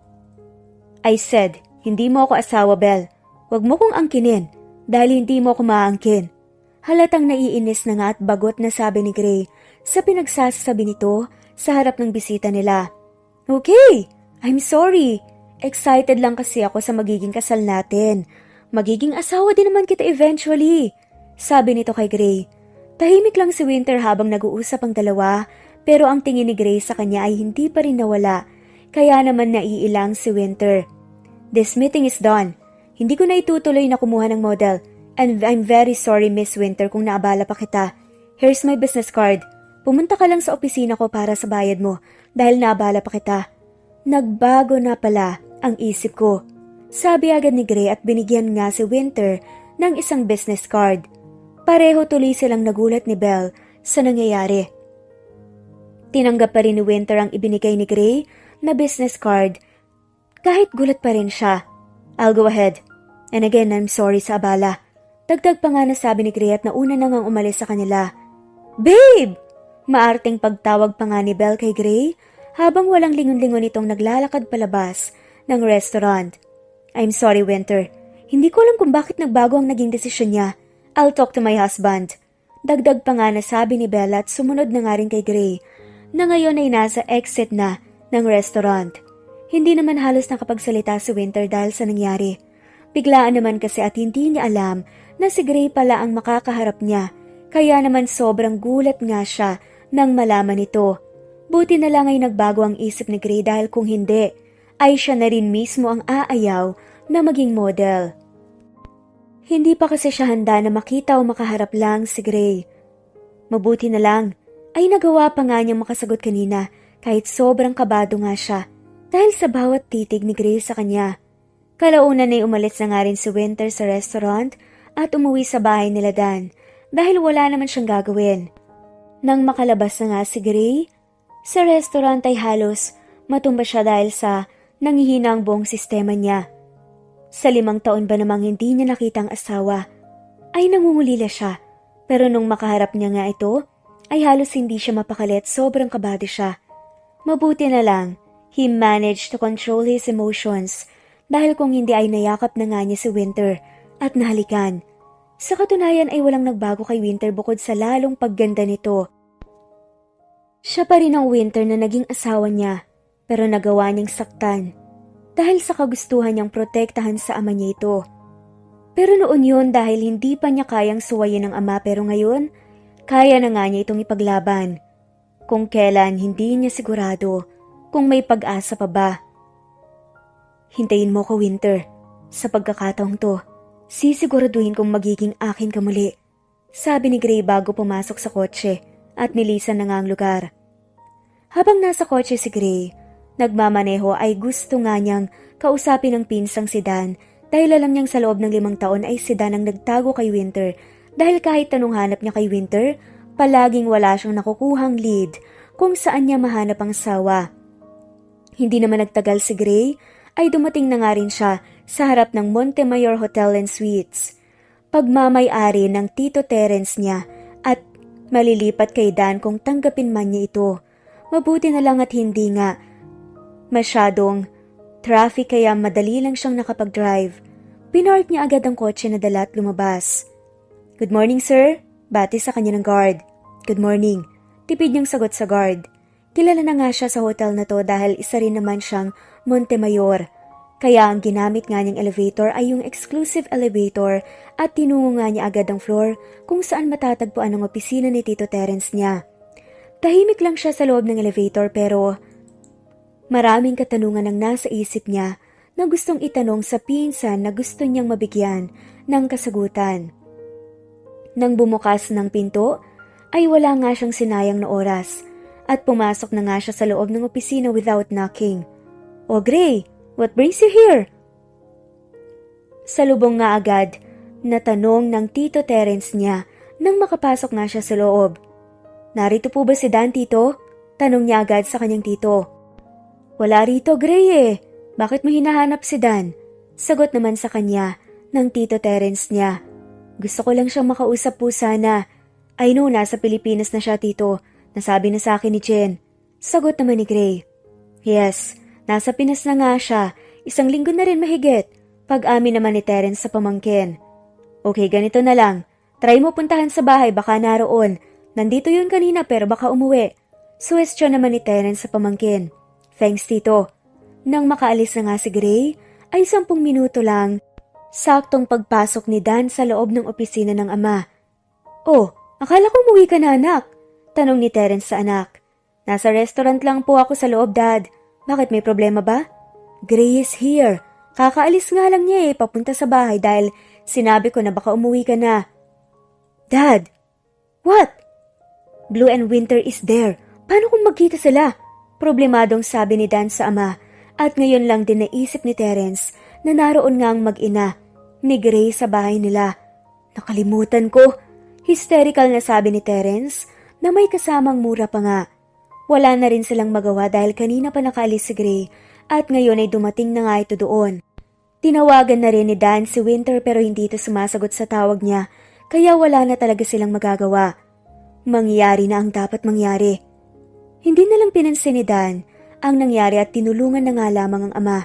I said, hindi mo ako asawa, Belle. Huwag mo kong angkinin dahil hindi mo ako maangkin. Halatang naiinis na nga at bagot na sabi ni Gray sa pinagsasabi nito sa harap ng bisita nila. Okay, I'm sorry. Excited lang kasi ako sa magiging kasal natin. Magiging asawa din naman kita eventually. Sabi nito kay Gray. Tahimik lang si Winter habang nag-uusap ang dalawa pero ang tingin ni Gray sa kanya ay hindi pa rin nawala. Kaya naman naiilang si Winter. This meeting is done. Hindi ko na itutuloy na kumuha ng model. And I'm very sorry, Miss Winter, kung naabala pa kita. Here's my business card. Pumunta ka lang sa opisina ko para sa bayad mo dahil naabala pa kita. Nagbago na pala ang isip ko. Sabi agad ni Gray at binigyan nga si Winter ng isang business card. Pareho tuloy silang nagulat ni Belle sa nangyayari. Tinanggap pa rin ni Winter ang ibinigay ni Gray na business card kahit gulat pa rin siya. I'll go ahead. And again, I'm sorry sa abala. Dagdag pa nga na sabi ni Gray at nauna na ngang umalis sa kanila. Babe! Maarteng pagtawag pa nga ni Belle kay Gray habang walang lingon-lingon itong naglalakad palabas ng restaurant. I'm sorry, Winter. Hindi ko alam kung bakit nagbago ang naging desisyon niya. I'll talk to my husband. Dagdag pa nga na sabi ni Belle at sumunod na nga rin kay Gray na ngayon ay nasa exit na ng restaurant. Hindi naman halos nakapagsalita si Winter dahil sa nangyari. Biglaan naman kasi at hindi niya alam na si Gray pala ang makakaharap niya. Kaya naman sobrang gulat nga siya nang malaman ito. Buti na lang ay nagbago ang isip ni Gray dahil kung hindi, ay siya na rin mismo ang aayaw na maging model. Hindi pa kasi siya handa na makita o makaharap lang si Gray. Mabuti na lang, ay nagawa pa nga niyang makasagot kanina kahit sobrang kabado nga siya dahil sa bawat titig ni Gray sa kanya. Kalaunan ay umalis na nga rin si Winter sa restaurant at umuwi sa bahay nila Dan dahil wala naman siyang gagawin. Nang makalabas na nga si Gray, sa restaurant ay halos matumba siya dahil sa nanghihina ang buong sistema niya. Sa 5 taon ba namang hindi niya nakita ang asawa, ay nangungulila siya. Pero nung makaharap niya nga ito, ay halos hindi siya mapakali at sobrang kabado siya. Mabuti na lang, he managed to control his emotions dahil kung hindi ay nayakap na nga niya si Winter at nahalikan. Sa katunayan ay walang nagbago kay Winter bukod sa lalong pagganda nito. Siya pa rin ang Winter na naging asawa niya pero nagawa niyang saktan dahil sa kagustuhan niyang protektahan sa ama niya ito. Pero noon yun dahil hindi pa niya kayang suwayin ng ama pero ngayon, kaya na nga niya itong ipaglaban. Kung kailan hindi niya sigurado kung may pag-asa pa ba. Hintayin mo ko, Winter. Sa pagkakataong to, sisiguraduhin kong magiging akin ka muli. Sabi ni Gray bago pumasok sa kotse at nilisan na nga ang lugar. Habang nasa kotse si Gray, nagmamaneho ay gusto nga niyang kausapin ang pinsang si Dan dahil alam niyang sa loob ng 5 taon ay si Dan ang nagtago kay Winter dahil kahit tanong hanap niya kay Winter, palaging wala siyang nakukuhang lead kung saan niya mahanap ang sawa. Hindi naman nagtagal si Gray ay dumating na nga rin siya sa harap ng Montemayor Hotel and Suites. Pagmamay-ari ng Tito Terence niya at malilipat kay Dan kung tanggapin man niya ito. Mabuti na lang at hindi nga masyadong traffic kaya madali lang siyang nakapag-drive. Pinark niya agad ang kotse na dala at lumabas. Good morning, sir. Bati sa kanya ng guard. Good morning. Tipid niyang sagot sa guard. Kilala na nga siya sa hotel na to dahil isa rin naman siyang Montemayor. Kaya ang ginamit nga niyang elevator ay yung exclusive elevator at tinungo nga niya agad ang floor kung saan matatagpuan ang opisina ni Tito Terence niya. Tahimik lang siya sa loob ng elevator pero maraming katanungan ang nasa isip niya na gustong itanong sa pinsan na gusto niyang mabigyan ng kasagutan. Nang bumukas ng pinto, ay wala nga siyang sinayang na oras at pumasok na nga siya sa loob ng opisina without knocking. "O Gray, what brings you here?" Salubong nga agad na tanong ng Tito Terence niya nang makapasok nga siya sa loob. "Narito po ba si Dan, Tito?" Tanong niya agad sa kanyang tito. "Wala rito, Gray eh. Bakit mo hinahanap si Dan?" Sagot naman sa kanya ng Tito Terence niya. "Gusto ko lang siyang makausap po sana. I know nasa Pilipinas na siya, Tito. Nasabi na sa akin ni Jen." Sagot naman ni Gray. "Yes, nasa Pinas na nga siya. 1 linggo na rin mahigit." Pag-amin naman ni Terence sa pamangkin. "Okay, ganito na lang. Try mo puntahan sa bahay, baka naroon. Nandito yun kanina pero baka umuwi." Suwestyon naman ni Terence sa pamangkin. "Thanks, Tito." Nang makaalis na nga si Gray, ay 10 minuto lang. Saktong pagpasok ni Dan sa loob ng opisina ng ama. "Oh, akala ko umuwi ka na, anak." Tanong ni Terence sa anak. "Nasa restaurant lang po ako sa loob, Dad. Bakit, may problema ba?" "Gray is here. Kakaalis nga lang niya papunta sa bahay dahil sinabi ko na baka umuwi ka na." "Dad, what?" Blue and Winter is there. Paano kung magkita sila? Problemadong sabi ni Dan sa ama at ngayon lang din naisip ni Terence na naroon nga ang mag-ina ni Gray sa bahay nila. Nakalimutan ko. Hysterical na sabi ni Terence na may kasamang mura pa nga. Wala na rin silang magawa dahil kanina pa nakaalis si Gray at ngayon ay dumating na nga ito doon. Tinawagan na rin ni Dan si Winter pero hindi ito sumasagot sa tawag niya kaya wala na talaga silang magagawa. Mangyari na ang dapat mangyari. Hindi na lang pinansin ni Dan ang nangyari at tinulungan na nga lamang ang ama.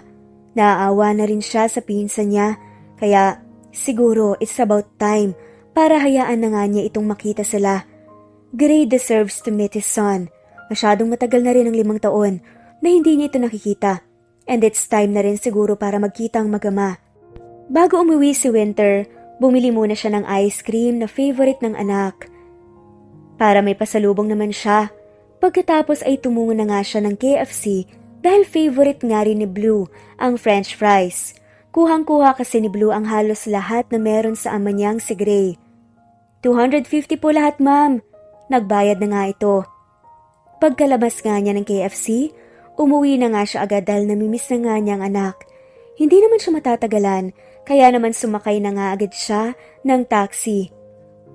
Naaawa na rin siya sa pinsan niya kaya siguro it's about time para hayaan na nga niya itong makita sila. Gray deserves to meet his son. Masyadong matagal na rin ang 5 taon na hindi niya ito nakikita. And it's time na rin siguro para magkita ang mag-ama. Bago umuwi si Winter, bumili muna siya ng ice cream na favorite ng anak. Para may pasalubong naman siya. Pagkatapos ay tumungo na nga siya ng KFC dahil favorite nga rin ni Blue ang French fries. Kuhang-kuha kasi ni Blue ang halos lahat na meron sa ama niyang si Gray. 250 po lahat, ma'am. Nagbayad na nga ito. Pagkalabas nga niya ng KFC, umuwi na nga siya agad dahil namimiss na nga niya ang anak. Hindi naman siya matatagalan, kaya naman sumakay na nga agad siya ng taxi.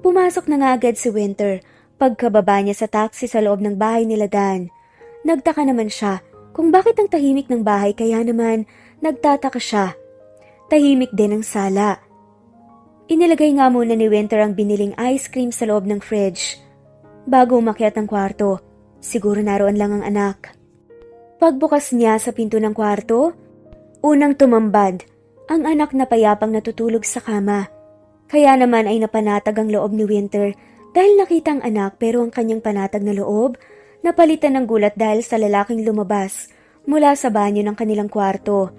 Pumasok na nga agad si Winter pagkababa niya sa taxi sa loob ng bahay nila Dan. Nagtaka naman siya kung bakit ang tahimik ng bahay kaya naman nagtataka siya. Tahimik din ang sala. Inilagay nga muna ni Winter ang biniling ice cream sa loob ng fridge. Bago umakyat ang kwarto, siguro naroon lang ang anak. Pagbukas niya sa pinto ng kwarto, unang tumambad ang anak na payapang natutulog sa kama. Kaya naman ay napanatag ang loob ni Winter dahil nakita ang anak pero ang kanyang panatag na loob napalitan ng gulat dahil sa lalaking lumabas mula sa banyo ng kanilang kwarto.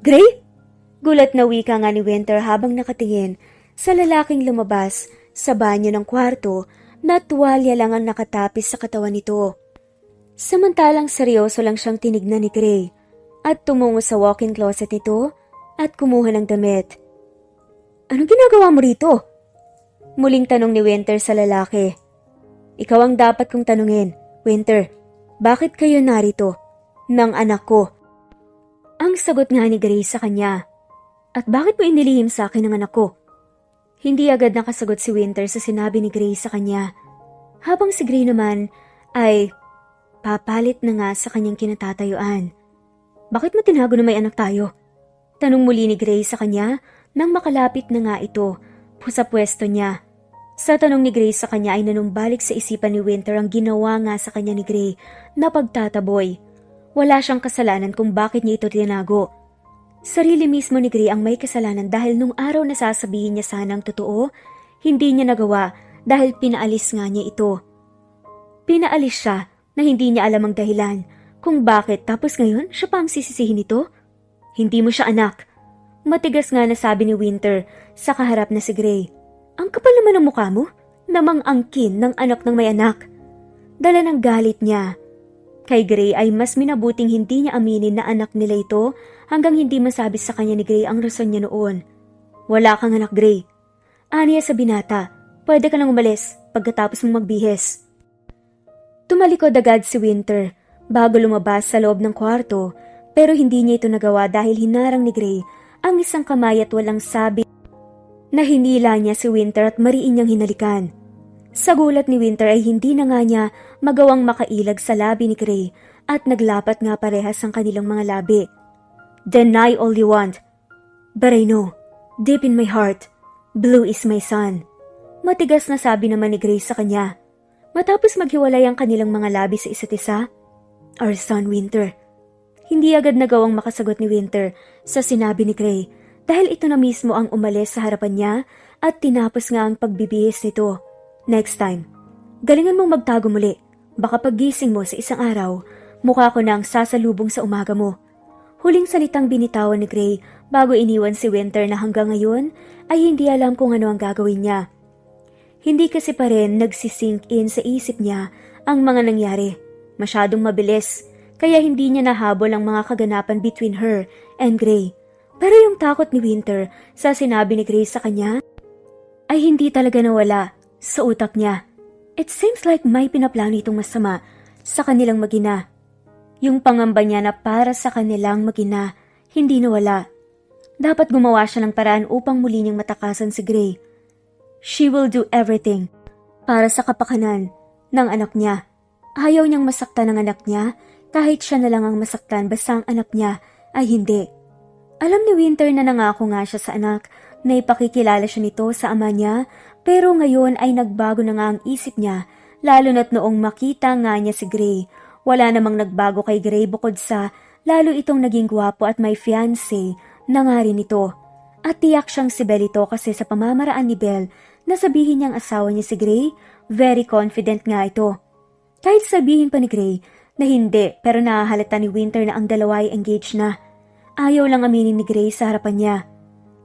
Gray? Gulat na wika nga ni Winter habang nakatingin sa lalaking lumabas sa banyo ng kwarto na tuwalya lang ang nakatapis sa katawan nito. Samantalang seryoso lang siyang tinignan ni Gray at tumungo sa walk-in closet nito at kumuha ng damit. Anong ginagawa mo rito? Muling tanong ni Winter sa lalaki. Ikaw ang dapat kong tanungin, Winter. Bakit kayo narito? Ng anak ko. Ang sagot nga ni Gray sa kanya. At bakit mo inilihim sa akin ang anak ko? Hindi agad nakasagot si Winter sa sinabi ni Gray sa kanya. Habang si Gray naman ay papalit na nga sa kanyang kinatatayuan. Bakit mo tinago na may anak tayo? Tanong muli ni Gray sa kanya nang makalapit na nga ito sa pwesto niya. Sa tanong ni Gray sa kanya ay nanumbalik sa isipan ni Winter ang ginawa nga sa kanya ni Gray na pagtataboy. Wala siyang kasalanan kung bakit niya ito tinago. Sarili mismo ni Gray ang may kasalanan dahil nung araw na sasabihin niya sanang totoo, hindi niya nagawa dahil pinaalis nga niya ito. Pinaalis siya na hindi niya alam ang dahilan kung bakit tapos ngayon siya pa ang sisisihin nito. Hindi mo siya anak. Matigas nga nasabi ni Winter sa kaharap na si Gray. Ang kapal naman ang mukha mo, namang angkin ng anak ng may anak. Dala ng galit niya. Kay Gray ay mas minabuting hindi niya aminin na anak nila ito hanggang hindi masabi sa kanya ni Gray ang rason niya noon. Wala kang anak, Gray. Aniya sa binata, pwede ka nang umalis pagkatapos mong magbihis. Tumalikod agad si Winter bago lumabas sa loob ng kwarto pero hindi niya ito nagawa dahil hinarang ni Gray ang isang kamay at walang sabi na hinila niya si Winter at mariin niyang hinalikan. Sa gulat ni Winter ay hindi na nga niya magawang makailag sa labi ni Gray at naglapat nga parehas ang kanilang mga labi. Deny all you want, but I know, deep in my heart, Blue is my son. Matigas na sabi naman ni Gray sa kanya. Matapos maghiwalay ang kanilang mga labi sa isa't isa, our son Winter. Hindi agad nagawang makasagot ni Winter sa sinabi ni Gray dahil ito na mismo ang umalis sa harapan niya at tinapos nga ang pagbibihis nito. Next time, galingan mong magtago muli. Baka paggising mo sa isang araw, mukha ko na ang sasalubong sa umaga mo. Huling salitang binitawan ni Gray bago iniwan si Winter na hanggang ngayon ay hindi alam kung ano ang gagawin niya. Hindi kasi pa rin nagsisink in sa isip niya ang mga nangyari. Masyadong mabilis, kaya hindi niya nahabol ang mga kaganapan between her and Gray. Pero yung takot ni Winter sa sinabi ni Gray sa kanya ay hindi talaga nawala sa utak niya. It seems like may pinaplano itong masama sa kanilang mag-ina. Yung pangamba niya na para sa kanilang mag-ina, hindi nawala. Dapat gumawa siya ng paraan upang muli niyang matakasan si Gray. She will do everything para sa kapakanan ng anak niya. Ayaw niyang masaktan ang anak niya kahit siya na lang ang masaktan basta ang anak niya ay hindi. Alam ni Winter na nangako nga siya sa anak na ipakikilala siya nito sa ama niya, pero ngayon ay nagbago na nga ang isip niya, lalo na't noong makita nga niya si Gray. Wala namang nagbago kay Gray bukod sa lalo itong naging gwapo at may fiancé na nga rin ito. At tiyak siyang si Belle ito kasi sa pamamaraan ni Belle na sabihin niyang asawa niya si Gray, very confident nga ito. Kahit sabihin pa ni Gray na hindi, pero nahahalata ni Winter na ang dalawa ay engaged na. Ayaw lang aminin ni Gray sa harapan niya.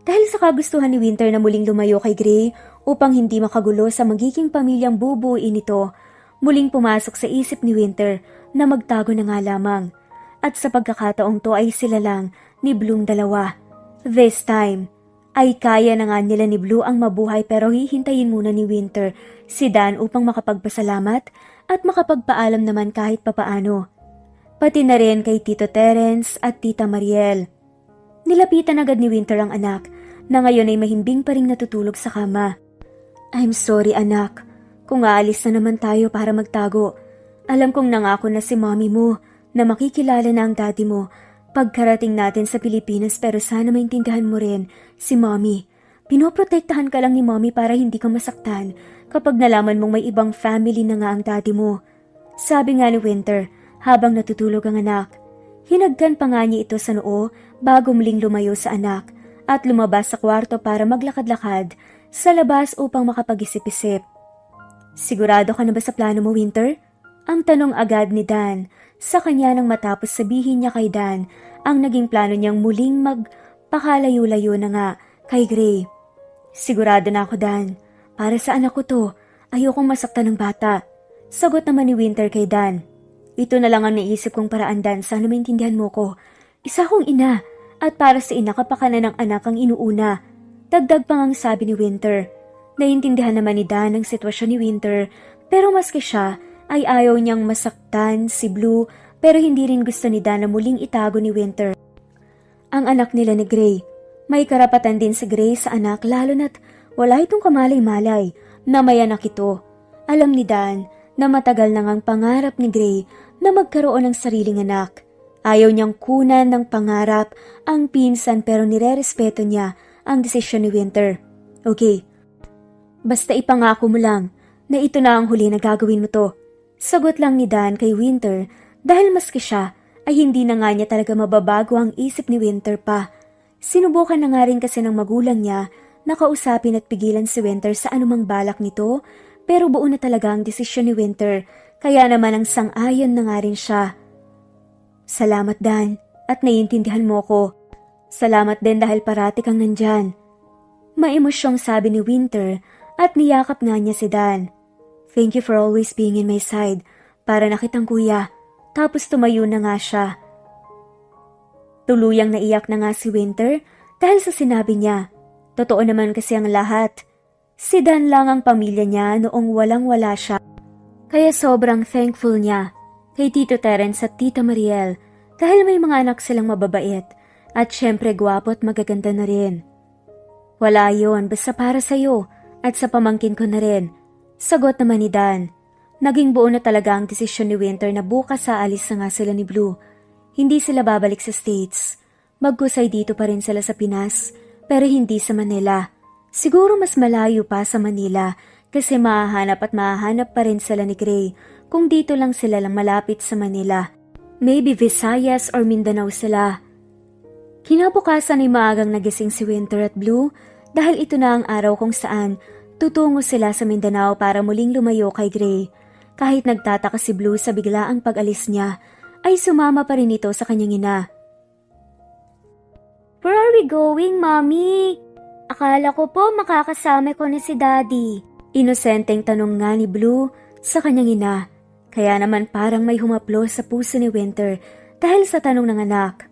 Dahil sa kagustuhan ni Winter na muling lumayo kay Gray upang hindi makagulo sa magiging pamilyang bubuuin nito, muling pumasok sa isip ni Winter na magtago na nga lamang. At sa pagkakataong to ay sila lang ni Blue dalawa. This time, ay kaya na nga nila ni Blue ang mabuhay pero hihintayin muna ni Winter si Dan upang makapagpasalamat at makapagpaalam naman kahit papaano. Pati na rin kay Tito Terence at Tita Mariel. Nilapitan agad ni Winter ang anak na ngayon ay mahimbing pa ring natutulog sa kama. I'm sorry anak, kung aalis na naman tayo para magtago. Alam kong nangako na si mommy mo na makikilala na ang daddy mo pagkarating natin sa Pilipinas, pero sana maintindihan mo rin si mommy. Pinoprotektahan ka lang ni mommy para hindi ka masaktan kapag nalaman mong may ibang family na nga ang daddy mo. Sabi nga ni Winter habang natutulog ang anak. Hinagkan pa nga niya ito sa noo bago muling lumayo sa anak at lumabas sa kwarto para maglakad-lakad sa labas upang makapag-isip-isip. Sigurado ka na ba sa plano mo, Winter? Ang tanong agad ni Dan sa kanya nang matapos sabihin niya kay Dan ang naging plano niyang muling magpakalayo-layo na nga kay Gray. Sigurado na ako, Dan. Para sa anak ko to, ayokong masaktan ng bata. Sagot naman ni Winter kay Dan. Ito na lang ang naisip kong paraan, Dan. Sana maintindihan mo ko. Isa kong ina at para sa ina kapakanan ng anak ang inuuna. Dagdag pa ngang sabi ni Winter. Naiintindihan naman ni Dan ang sitwasyon ni Winter pero maski siya ay ayaw niyang masaktan si Blue pero hindi rin gusto ni Dan na muling itago ni Winter ang anak nila ni Gray. May karapatan din si Gray sa anak lalo na't wala itong kamalay-malay na may anak ito. Alam ni Dan na matagal nang ang pangarap ni Gray na magkaroon ng sariling anak. Ayaw niyang kunan ng pangarap ang pinsan pero nirerespeto niya ang desisyon ni Winter. Okay, basta ipangako mo lang na ito na ang huli na gagawin mo to. Sagot lang ni Dan kay Winter dahil maski siya ay hindi na nga niya talaga mababago ang isip ni Winter pa. Sinubukan na nga rin kasi ng magulang niya na kausapin at pigilan si Winter sa anumang balak nito pero buo na talaga ang desisyon ni Winter kaya naman ang sang-ayon na nga rin siya. Salamat Dan at naiintindihan mo ko. Salamat din dahil parati kang nandyan. Maemosyong sabi ni Winter at niyakap nga niya si Dan. Thank you for always being in my side. Para nakitang kuya. Tapos tumayo na nga siya. Tuluyang naiyak na nga si Winter dahil sa sinabi niya. Totoo naman kasi ang lahat. Si Dan lang ang pamilya niya noong walang-wala siya. Kaya sobrang thankful niya kay Tito Terence at Tita Mariel dahil may mga anak silang mababait at syempre gwapo at magaganda na rin. Wala yon, basta para sa'yo at sa pamangkin ko na rin. Sagot naman ni Dan. Naging buo na talaga ang desisyon ni Winter na bukas aalis na nga sila ni Blue. Hindi sila babalik sa States. Magkusay dito pa rin sila sa Pinas, pero hindi sa Manila. Siguro mas malayo pa sa Manila kasi mahahanap pa rin sila ni Gray kung dito lang sila lang malapit sa Manila. Maybe Visayas or Mindanao sila. Kinabukasan ay maagang nagising si Winter at Blue dahil ito na ang araw kung saan tutungo sila sa Mindanao para muling lumayo kay Gray. Kahit nagtataka si Blue sa biglaang pag-alis niya, ay sumama pa rin ito sa kanyang ina. Where are we going, Mommy? Akala ko po makakasama ko na si Daddy. Inosenteng tanong nga ni Blue sa kanyang ina. Kaya naman parang may humaplo sa puso ni Winter dahil sa tanong ng anak.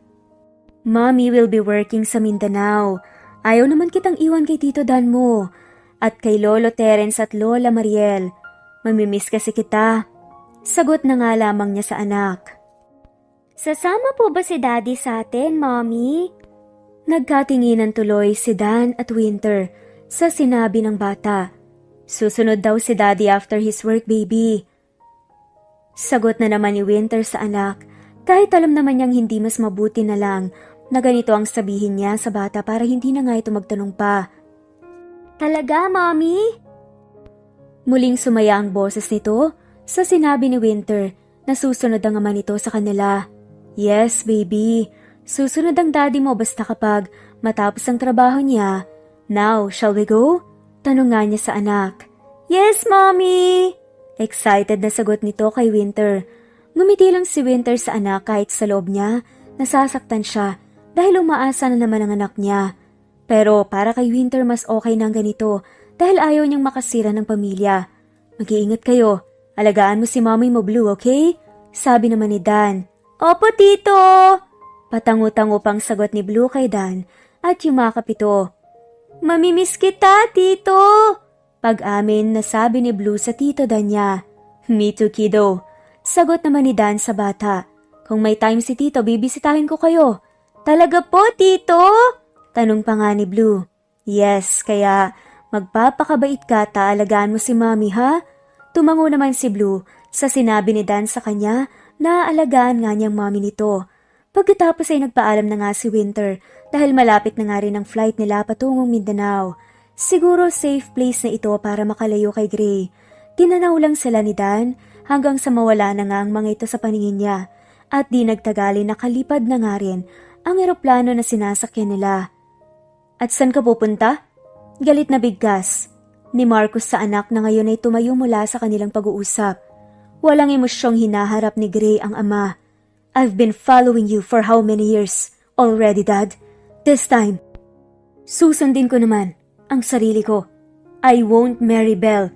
Mommy will be working sa Mindanao. Ayaw naman kitang iwan kay Tito Dan mo at kay Lolo Terence at Lola Mariel. Mamimiss kasi kita. Sagot na nga lamang niya sa anak. Sasama po ba si Daddy sa atin, Mommy? Nagkatinginan tuloy si Dan at Winter sa sinabi ng bata. Susunod daw si Daddy after his work, baby. Sagot na naman ni Winter sa anak, kahit alam naman niyang hindi mas mabuti na lang na ganito ang sabihin niya sa bata para hindi na nga ito magtanong pa. Talaga, Mommy? Muling sumaya ang boses nito sa sinabi ni Winter na susunod ang ama nito sa kanila. Yes, baby. Susunod ang daddy mo basta kapag matapos ang trabaho niya. Now, shall we go? Tanong nga niya sa anak. Yes, Mommy! Excited na sagot nito kay Winter. Ngumiti lang si Winter sa anak kahit sa loob niya nasasaktan siya dahil umaasa na naman ang anak niya. Pero para kay Winter mas okay nang ganito dahil ayaw niyang makasira ng pamilya. Mag-iingat kayo. Alagaan mo si Mommy mo, Blue, okay? Sabi naman ni Dan. Opo, Tito! Patango-tango pang sagot ni Blue kay Dan at yumakap ito. Mamimiss kita, Tito! Pag-amin na sabi ni Blue sa Tito Dan niya. Me too, kiddo. Sagot naman ni Dan sa bata. Kung may time si Tito, bibisitahin ko kayo. Talaga po, Tito? Tanong pa nga ni Blue. Yes, kaya magpapakabait ka, taalagaan mo si Mommy, ha? Tumango naman si Blue sa sinabi ni Dan sa kanya na aalagaan nga niyang mommy nito. Pagkatapos ay nagpaalam na nga si Winter dahil malapit na nga rin ang flight nila patungong Mindanao. Siguro safe place na ito para makalayo kay Gray. Tinanaw lang sila ni Dan hanggang sa mawala na nga ang mga ito sa paningin niya at di nagtagali nakalipad na nga rin ang eroplano na sinasakyan nila. At saan ka pupunta? Galit na bigkas ni Marcos sa anak na ngayon ay tumayo mula sa kanilang pag-uusap. Walang emosyong hinaharap ni Gray ang ama. I've been following you for how many years already, Dad? This time, susundin ko naman ang sarili ko. I won't marry Belle.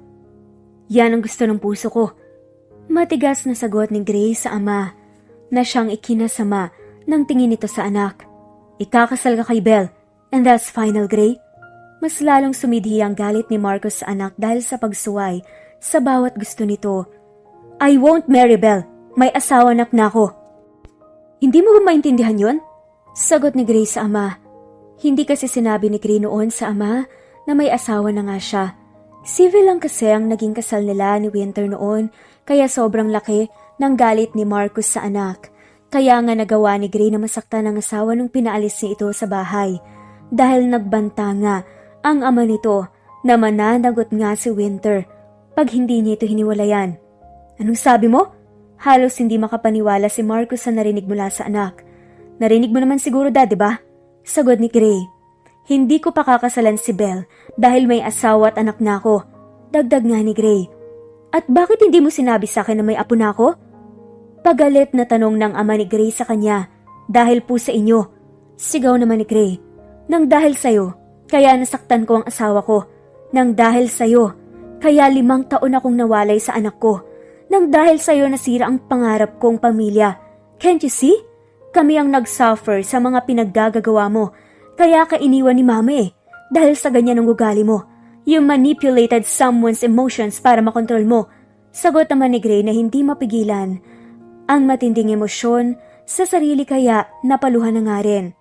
Yan ang gusto ng puso ko. Matigas na sagot ni Gray sa ama na siyang ikinasama ng tingin nito sa anak. Ikakasal ka kay Belle and that's final, Gray. Mas lalong sumidhi ang galit ni Marcos sa anak dahil sa pagsuway sa bawat gusto nito. I won't marry Belle. May asawa na ako. Hindi mo ba maintindihan yon? Sagot ni Gray sa ama. Hindi kasi sinabi ni Gray noon sa ama na may asawa na nga siya. Civil lang kasi ang naging kasal nila ni Winter noon kaya sobrang laki ng galit ni Marcos sa anak. Kaya nga nagawa ni Gray na masaktan ang asawa nung pinaalis niya ito sa bahay. Dahil nagbanta nga ang ama nito na mananagot nga si Winter pag hindi niya ito hiniwalayan. Anong sabi mo? Halos hindi makapaniwala si Marcos sa narinig mula sa anak. Narinig mo naman siguro, Dad, diba? Sagot ni Gray. Hindi ko pa kakasalan si Belle dahil may asawa at anak na ako. Dagdag nga ni Gray. At bakit hindi mo sinabi sa akin na may apo na ako? Pagalit na tanong ng ama ni Gray sa kanya. Dahil po sa inyo. Sigaw naman ni Gray. Nang dahil sa'yo, kaya nasaktan ko ang asawa ko. Nang dahil sa'yo, kaya 5 taon akong nawalay sa anak ko. Nang dahil sa'yo nasira ang pangarap kong pamilya. Can't you see? Kami ang nag-suffer sa mga pinaggagawa mo. Kaya ka iniwan ni Mama eh. Dahil sa ganyan ang ugali mo. You manipulated someone's emotions para makontrol mo. Sagot naman ni Gray na hindi mapigilan ang matinding emosyon sa sarili kaya napaluhan na nga rin.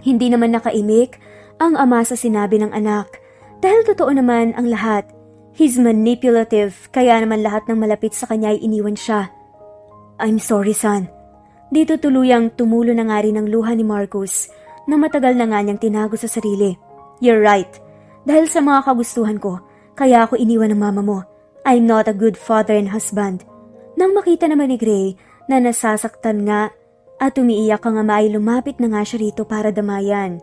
Hindi naman nakaimik ang ama sa sinabi ng anak. Dahil totoo naman ang lahat. He's manipulative, kaya naman lahat ng malapit sa kanya ay iniwan siya. I'm sorry, son. Dito tuluyang tumulo na nga rin ang luha ni Marcos na matagal na nga niyang tinago sa sarili. You're right. Dahil sa mga kagustuhan ko, kaya ako iniwan ng mama mo. I'm not a good father and husband. Nang makita naman ni Gray na nasasaktan nga at umiiyak ang ama ay lumapit na nga siya rito para damayan.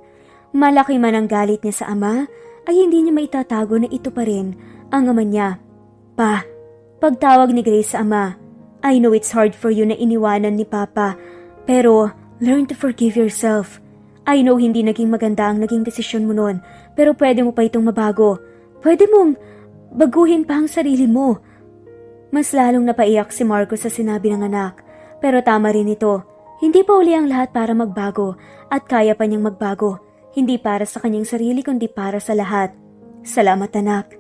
Malaki man ang galit niya sa ama, ay hindi niya maitatago na ito pa rin ang ama niya. Pa, pagtawag ni Grace sa ama, I know it's hard for you na iniwanan ni Papa, pero learn to forgive yourself. I know hindi naging maganda ang naging desisyon mo noon, pero pwede mo pa itong mabago. Pwede mong baguhin pa ang sarili mo. Mas lalong napaiyak si Marcos sa sinabi ng anak, pero tama rin ito. Hindi pa uli ang lahat para magbago at kaya pa niyang magbago. Hindi para sa kanyang sarili kundi para sa lahat. Salamat, anak.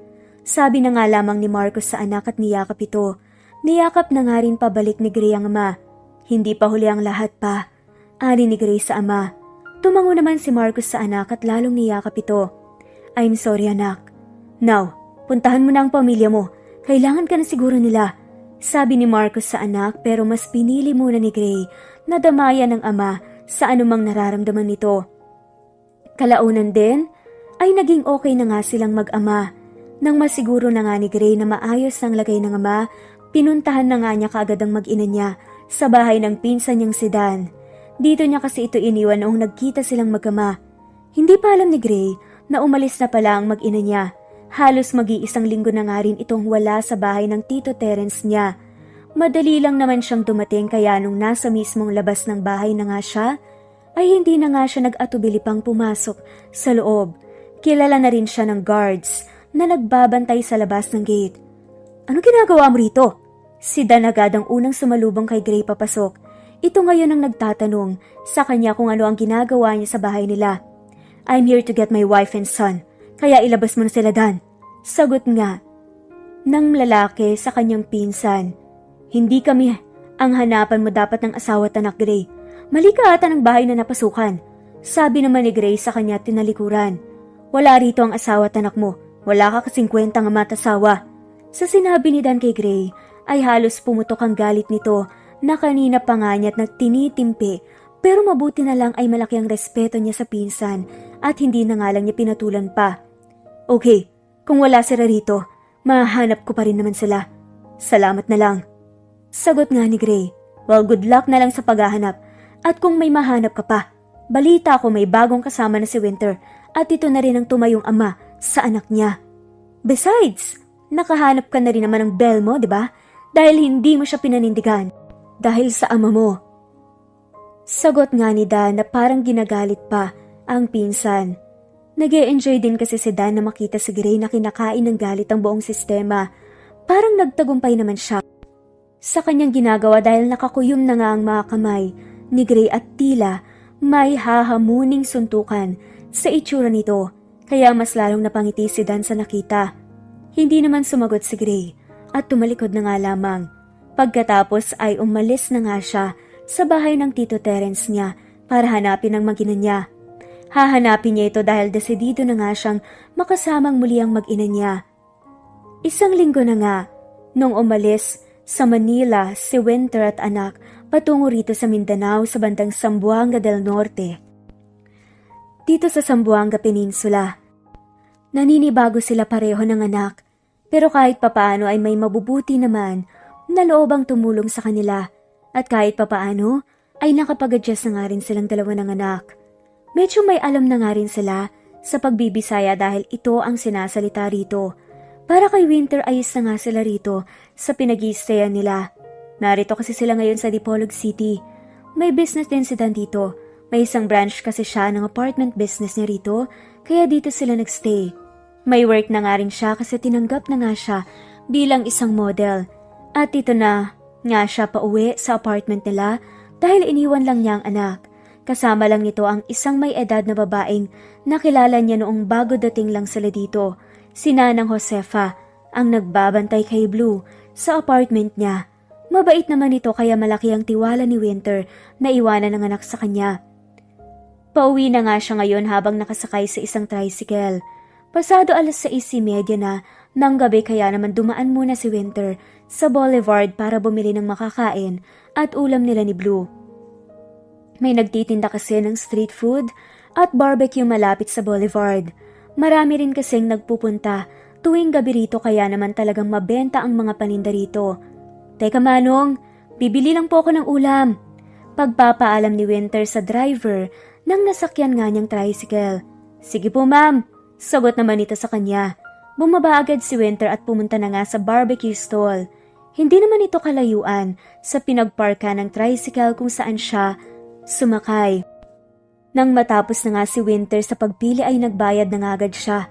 Sabi na nga lamang ni Marcos sa anak at niyakap ito. Niyakap na nga rin pabalik ni Gray ang ama. Hindi pa huli ang lahat pa. Ani ni Gray sa ama. Tumango naman si Marcos sa anak at lalong niyakap ito. I'm sorry anak. Now, puntahan mo na ang pamilya mo. Kailangan ka na siguro nila. Sabi ni Marcos sa anak pero mas pinili muna ni Gray na damayan ng ama sa anumang nararamdaman nito. Kalaunan din ay naging okay na nga silang mag-ama. Nang masiguro na nga ni Gray na maayos ang lagay ng ama, pinuntahan na nga niya kaagad ang mag-ina niya sa bahay ng pinsan niyang si Dan. Dito niya kasi ito iniwan noong nagkita silang mag-ama. Hindi pa alam ni Gray na umalis na pala ang mag-ina niya. Halos mag-iisang linggo na nga rin itong wala sa bahay ng Tito Terence niya. Madali lang naman siyang dumating kaya nung nasa mismong labas ng bahay na nga siya, ay hindi na nga siya nag-atubili pang pumasok sa loob. Kilala na rin siya ng guards na nagbabantay sa labas ng gate. Ano ginagawa mo rito? Si Dan agad ang unang sumalubong kay Gray papasok. Ito ngayon ang nagtatanong sa kanya kung ano ang ginagawa niya sa bahay nila. I'm here to get my wife and son, kaya ilabas mo na sila Dan. Sagot nga ng lalaki sa kanyang pinsan. Hindi kami ang hanapan mo dapat ng asawa at anak Gray. Mali ka ata ng bahay na napasukan. Sabi naman ni Gray sa kanya tinalikuran. Wala rito ang asawa at anak mo. Wala ka kasing kwentang ama at asawa. Sa sinabi ni Dan kay Gray ay halos pumutok ang galit nito na kanina pa nga niya't nagtinitimpi pero mabuti na lang ay malaki ang respeto niya sa pinsan at hindi na nga lang niya pinatulan pa. Okay, kung wala sila rito, mahanap ko pa rin naman sila. Salamat na lang. Sagot nga ni Gray. Well, good luck na lang sa paghahanap at kung may mahanap ka pa, balita ko may bagong kasama na si Winter at ito na rin ang tumayong ama sa anak niya. Besides, nakahanap ka na rin naman ng bell mo, di ba? Dahil hindi mo siya pinanindigan. Dahil sa ama mo. Sagot nga ni Dan na parang ginagalit pa ang pinsan. Nag-e-enjoy din kasi si Dan na makita si Gray na kinakain ng galit ang buong sistema. Parang nagtagumpay naman siya sa kanyang ginagawa dahil nakakuyom na nga ang mga kamay ni Gray at tila may hahamuning suntukan sa itsura nito. Kaya mas lalong napangiti si Dan sa nakita. Hindi naman sumagot si Gray at tumalikod na nga lamang. Pagkatapos ay umalis na nga siya sa bahay ng Tito Terence niya para hanapin ang mag-ina niya. Hahanapin niya ito dahil desidido na nga siyang makasamang muli ang mag-ina niya. Isang linggo na nga nung umalis sa Manila si Winter at anak patungo rito sa Mindanao sa bandang Zamboanga del Norte. Dito sa Zamboanga Peninsula, naninibago sila pareho ng anak pero kahit papaano ay may mabubuti naman na loobang tumulong sa kanila at kahit papaano ay nakapag-adjust na nga rin silang dalawa ng anak. Medyo may alam na nga rin sila sa pagbibisaya dahil ito ang sinasalita rito. Para kay Winter ayos na nga sila rito sa pinag-i-stayan nila. Narito kasi sila ngayon sa Dipolog City. May business din si Dan dito. May isang branch kasi siya ng apartment business niya rito, kaya dito sila nagstay. May work na nga rin siya kasi tinanggap na nga siya bilang isang model. At ito na nga siya pauwi sa apartment nila dahil iniwan lang niya ang anak. Kasama lang nito ang isang may edad na babaeng nakilala niya noong bago dating lang sila dito. Si Nanang Josefa ang nagbabantay kay Blue sa apartment niya. Mabait naman ito kaya malaki ang tiwala ni Winter na iwanan ng anak sa kanya. Pauwi na nga siya ngayon habang nakasakay sa isang tricycle. Pasado 6:30 na ng gabi kaya naman dumaan muna si Winter sa Boulevard para bumili ng makakain at ulam nila ni Blue. May nagtitinda kasi ng street food at barbecue malapit sa Boulevard. Marami rin kasing nagpupunta tuwing gabi rito kaya naman talagang mabenta ang mga paninda rito. Teka Manong, bibili lang po ako ng ulam. Pagpapaalam ni Winter sa driver nang nasakyan nga niyang tricycle. Sige po ma'am, sagot naman ito sa kanya. Bumaba agad si Winter at pumunta na nga sa barbecue stall. Hindi naman ito kalayuan sa pinagparka ng tricycle kung saan siya sumakay. Nang matapos na nga si Winter sa pagpili ay nagbayad na nga agad siya.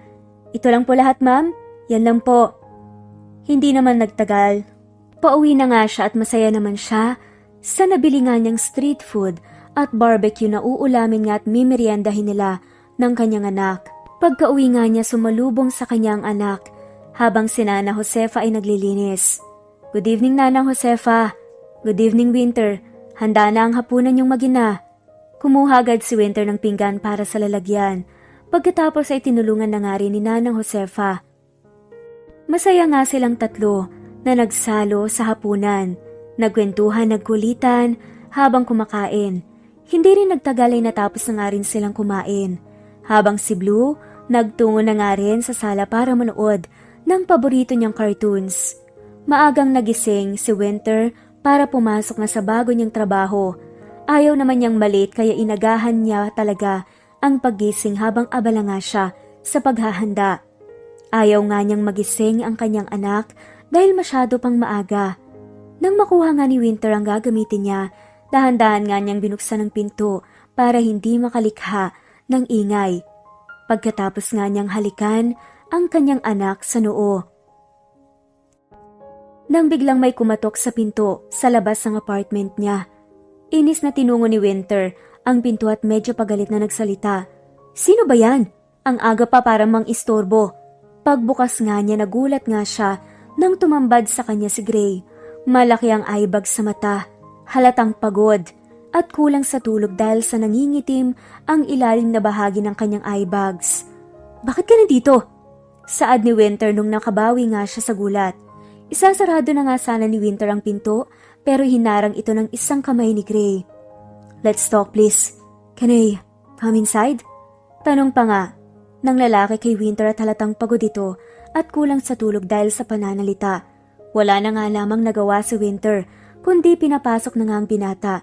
Ito lang po lahat ma'am, yan lang po. Hindi naman nagtagal. Pauwi na nga siya at masaya naman siya sa nabili nga niyang street food at barbecue na uulamin nga at mimeriendahin nila ng kanyang anak. Pagka-uwi nga niya sumalubong sa kanyang anak habang si Nana Josefa ay naglilinis. Good evening, Nanang Josefa. Good evening, Winter. Handa na ang hapunan yung mag-ina. Kumuha agad si Winter ng pinggan para sa lalagyan. Pagkatapos ay tinulungan na nga rin ni Nanang Josefa. Masaya nga silang tatlo na nagsalo sa hapunan. Nagkwentuhan, nagkulitan habang kumakain. Hindi rin nagtagal ay natapos na nga rin silang kumain. Habang si Blue, nagtungo na nga rin sa sala para manood ng paborito niyang cartoons. Maagang nagising si Winter para pumasok na sa bago niyang trabaho. Ayaw naman niyang malate kaya inagahan niya talaga ang paggising habang abala nga siya sa paghahanda. Ayaw nga niyang magising ang kanyang anak dahil masyado pang maaga. Nang makuha nga ni Winter ang gagamitin niya, dahan-dahan nga niyang binuksan ang pinto para hindi makalikha ng ingay. Pagkatapos nga niyang halikan ang kanyang anak sa noo. Nang biglang may kumatok sa pinto sa labas ng apartment niya. Inis na tinungo ni Winter ang pinto at medyo pagalit na nagsalita. Sino ba yan? Ang aga pa para mang istorbo. Pagbukas nga niya nagulat nga siya nang tumambad sa kanya si Gray. Malaki ang eyebag sa mata, halatang pagod at kulang sa tulog dahil sa nangingitim ang ilalim na bahagi ng kanyang eyebags. Bakit ka nandito? Saad ni Winter nung nakabawi nga siya sa gulat. Isasarado na nga sana ni Winter ang pinto pero hinarang ito ng isang kamay ni Gray. Let's talk please. Can I come inside? Tanong pa nga ng lalaki kay Winter at halatang pagod ito at kulang sa tulog dahil sa pananalita. Wala na nga lamang nagawa si Winter kundi pinapasok na nga ang binata.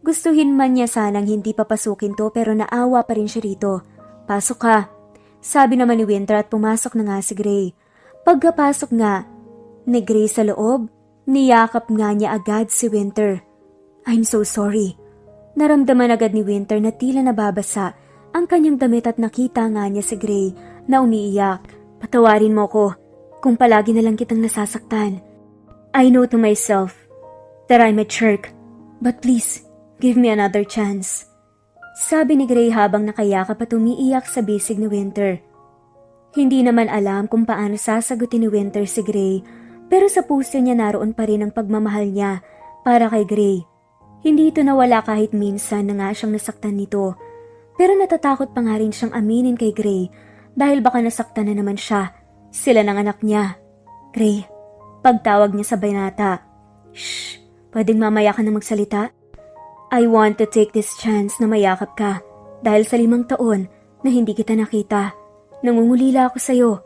Gustuhin man niya sanang hindi papasukin to pero naawa pa rin siya rito. Pasok ka. Sabi naman ni Winter at pumasok na nga si Gray. Pagkapasok nga ni Gray sa loob, niyakap nga niya agad si Winter. I'm so sorry. Naramdaman agad ni Winter na tila nababasa ang kanyang damit at nakita nga niya si Gray na umiiyak. Patawarin mo ko kung palagi na lang kitang nasasaktan. I know to myself that I'm a jerk, but please, give me another chance. Sabi ni Gray habang nakayakap at umiiyak sa bisig ni Winter. Hindi naman alam kung paano sasagutin ni Winter si Gray, pero sa puso niya naroon pa rin ang pagmamahal niya para kay Gray. Hindi ito nawala kahit minsan na nga siyang nasaktan nito, pero natatakot pa nga rin siyang aminin kay Gray dahil baka nasaktan na naman siya. Sila ng anak niya. Gray, pagtawag niya sa binata. Shh, pwedeng mamaya ka na magsalita? I want to take this chance na mayakap ka dahil sa 5 taon na hindi kita nakita. Nangungulila ako sa'yo.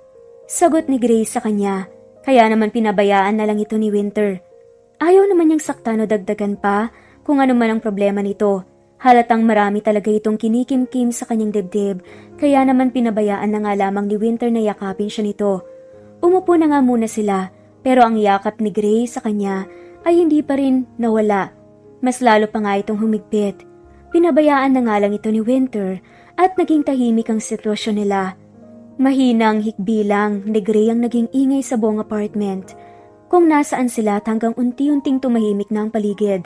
Sagot ni Gray sa kanya, kaya naman pinabayaan na lang ito ni Winter. Ayaw naman niyang saktan o dagdagan pa kung ano man ang problema nito. Halatang marami talaga itong kinikimkim sa kanyang dibdib, kaya naman pinabayaan na nga lamang ni Winter na yakapin siya nito. Umupo na nga muna sila, pero ang yakap ni Gray sa kanya ay hindi pa rin nawala. Mas lalo pa nga itong humigpit. Pinabayaan na nga lang ito ni Winter at naging tahimik ang sitwasyon nila. Mahinang hikbi lang ni Gray ang naging ingay sa buong apartment. Kung nasaan sila at hanggang unti-unting tumahimik na ang paligid.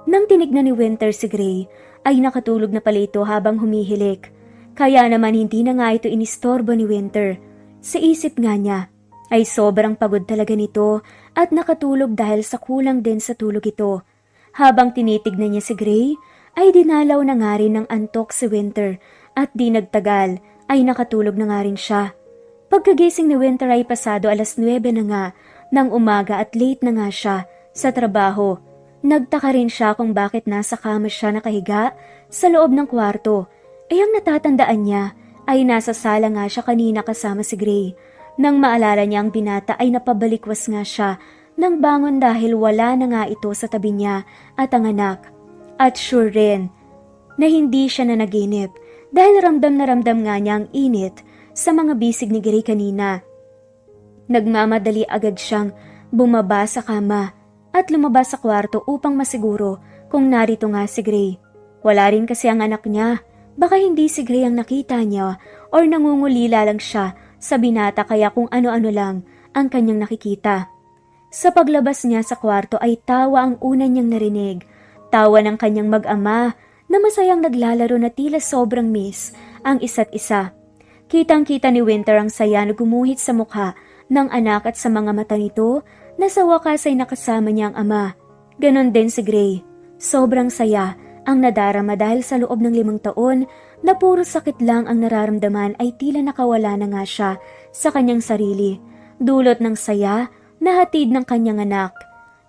Nang tinignan ni Winter si Gray, ay nakatulog na pala ito habang humihilik. Kaya naman hindi na nga ito inistorbo ni Winter. Sa isip nga niya, ay sobrang pagod talaga nito at nakatulog dahil sa kulang din sa tulog ito. Habang tinitignan niya si Gray, ay dinalaw na nga rin ng antok si Winter at di nagtagal ay nakatulog na nga rin siya. Pagkagising ni Winter ay pasado 9:00 na nga ng umaga at late na nga siya sa trabaho. Nagtaka rin siya kung bakit nasa kama siya nakahiga sa loob ng kwarto. Ang natatandaan niya ay nasa sala nga siya kanina kasama si Gray. Nang maalala niya ang binata ay napabalikwas nga siya nang bangon dahil wala na nga ito sa tabi niya at ang anak. At sure rin na hindi siya nanaginip dahil ramdam na ramdam nga niya ang init sa mga bisig ni Gray kanina. Nagmamadali agad siyang bumaba sa kama at lumabas sa kwarto upang masiguro kung narito nga si Gray. Wala rin kasi ang anak niya. Baka hindi si Gray ang nakita niya or nangungulila lang siya sa binata kaya kung ano-ano lang ang kanyang nakikita. Sa paglabas niya sa kwarto ay tawa ang una niyang narinig. Tawa ng kanyang mag-ama na masayang naglalaro na tila sobrang miss ang isa't isa. Kitang-kita ni Winter ang saya na gumuhit sa mukha ng anak at sa mga mata nito na sa wakas ay nakasama niya ang ama. Ganon din si Gray. Sobrang saya ang nadarama dahil sa loob ng 5 taon na puro sakit lang ang nararamdaman ay tila nakawala na nga siya sa kanyang sarili. Dulot ng saya na hatid ng kanyang anak.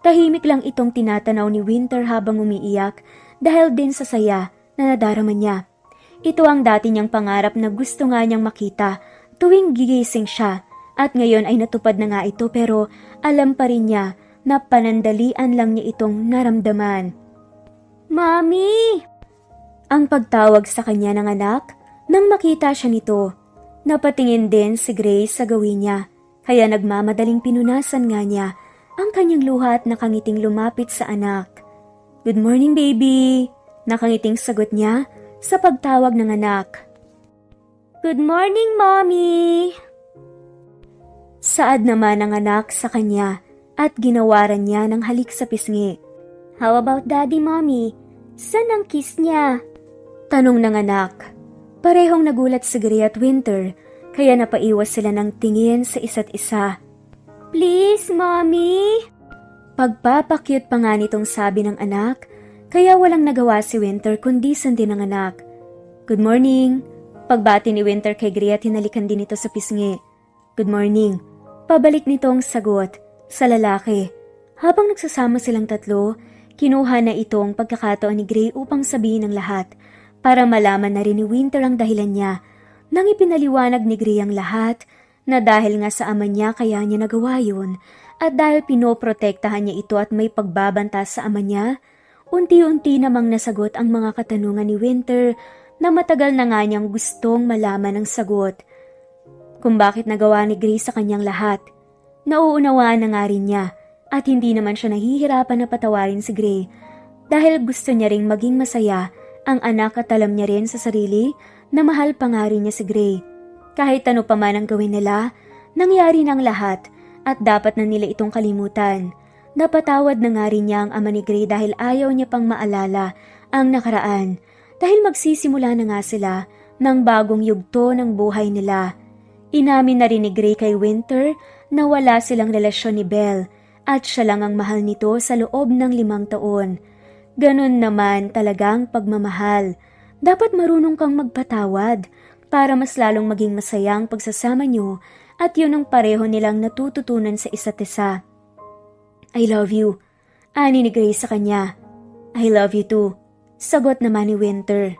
Tahimik lang itong tinatanaw ni Winter habang umiiyak dahil din sa saya na nadarama niya. Ito ang dati niyang pangarap na gusto nga niyang makita tuwing gigising siya at ngayon ay natupad na nga ito pero alam pa rin niya na panandalian lang niya itong naramdaman. Mami! Ang pagtawag sa kanya ng anak nang makita siya nito. Napatingin din si Grace sa gawin niya kaya nagmamadaling pinunasan nga niya ang kanyang luha at nakangiting lumapit sa anak. Good morning, baby! Nakangiting sagot niya sa pagtawag ng anak. Good morning, Mommy! Saad naman ang anak sa kanya at ginawaran niya ng halik sa pisngi. How about Daddy, Mommy? Saan ang kiss niya? Tanong ng anak. Parehong nagulat si Gray at Winter kaya napaiwas sila ng tingin sa isa't isa. Please, Mommy! Pagpapakyut pa nga nitong sabi ng anak kaya walang nagawa si Winter kundi sundin ng anak. Good morning! Pagbati ni Winter kay Gray at hinalikan din ito sa pisngi. Good morning! Pabalik nito ang sagot sa lalaki. Habang nagsasama silang tatlo, kinuha na itong pagkakataon ni Gray upang sabihin ang lahat para malaman na rin ni Winter ang dahilan niya. Nang ipinaliwanag ni Gray ang lahat na dahil nga sa ama niya kaya niya nagawa yun at dahil pinoprotektahan niya ito at may pagbabanta sa ama niya, unti-unti namang nasagot ang mga katanungan ni Winter na matagal na nga niyang gustong malaman ang sagot. Kung bakit nagawa ni Gray sa kanyang lahat, nauunawaan na nga rin niya. At hindi naman siya nahihirapan na patawarin si Gray dahil gusto niya ring maging masaya ang anak at alam niya rin sa sarili na mahal pa nga rin niya si Gray. Kahit ano pa man ang gawin nila, nangyari ng lahat at dapat na nila itong kalimutan. Napatawad na nga rin niya ang ama ni Gray dahil ayaw niya pang maalala ang nakaraan dahil magsisimula na nga sila ng bagong yugto ng buhay nila. Inamin na rin ni Gray kay Winter na wala silang relasyon ni Belle at siya lang ang mahal nito sa loob ng 5 taon. Ganon naman talagang pagmamahal. Dapat marunong kang magpatawad para mas lalong maging masaya ang pagsasama niyo at yun ang pareho nilang natututunan sa isa't isa. I love you, ani ni Grace sa kanya. I love you too, sagot naman ni Winter.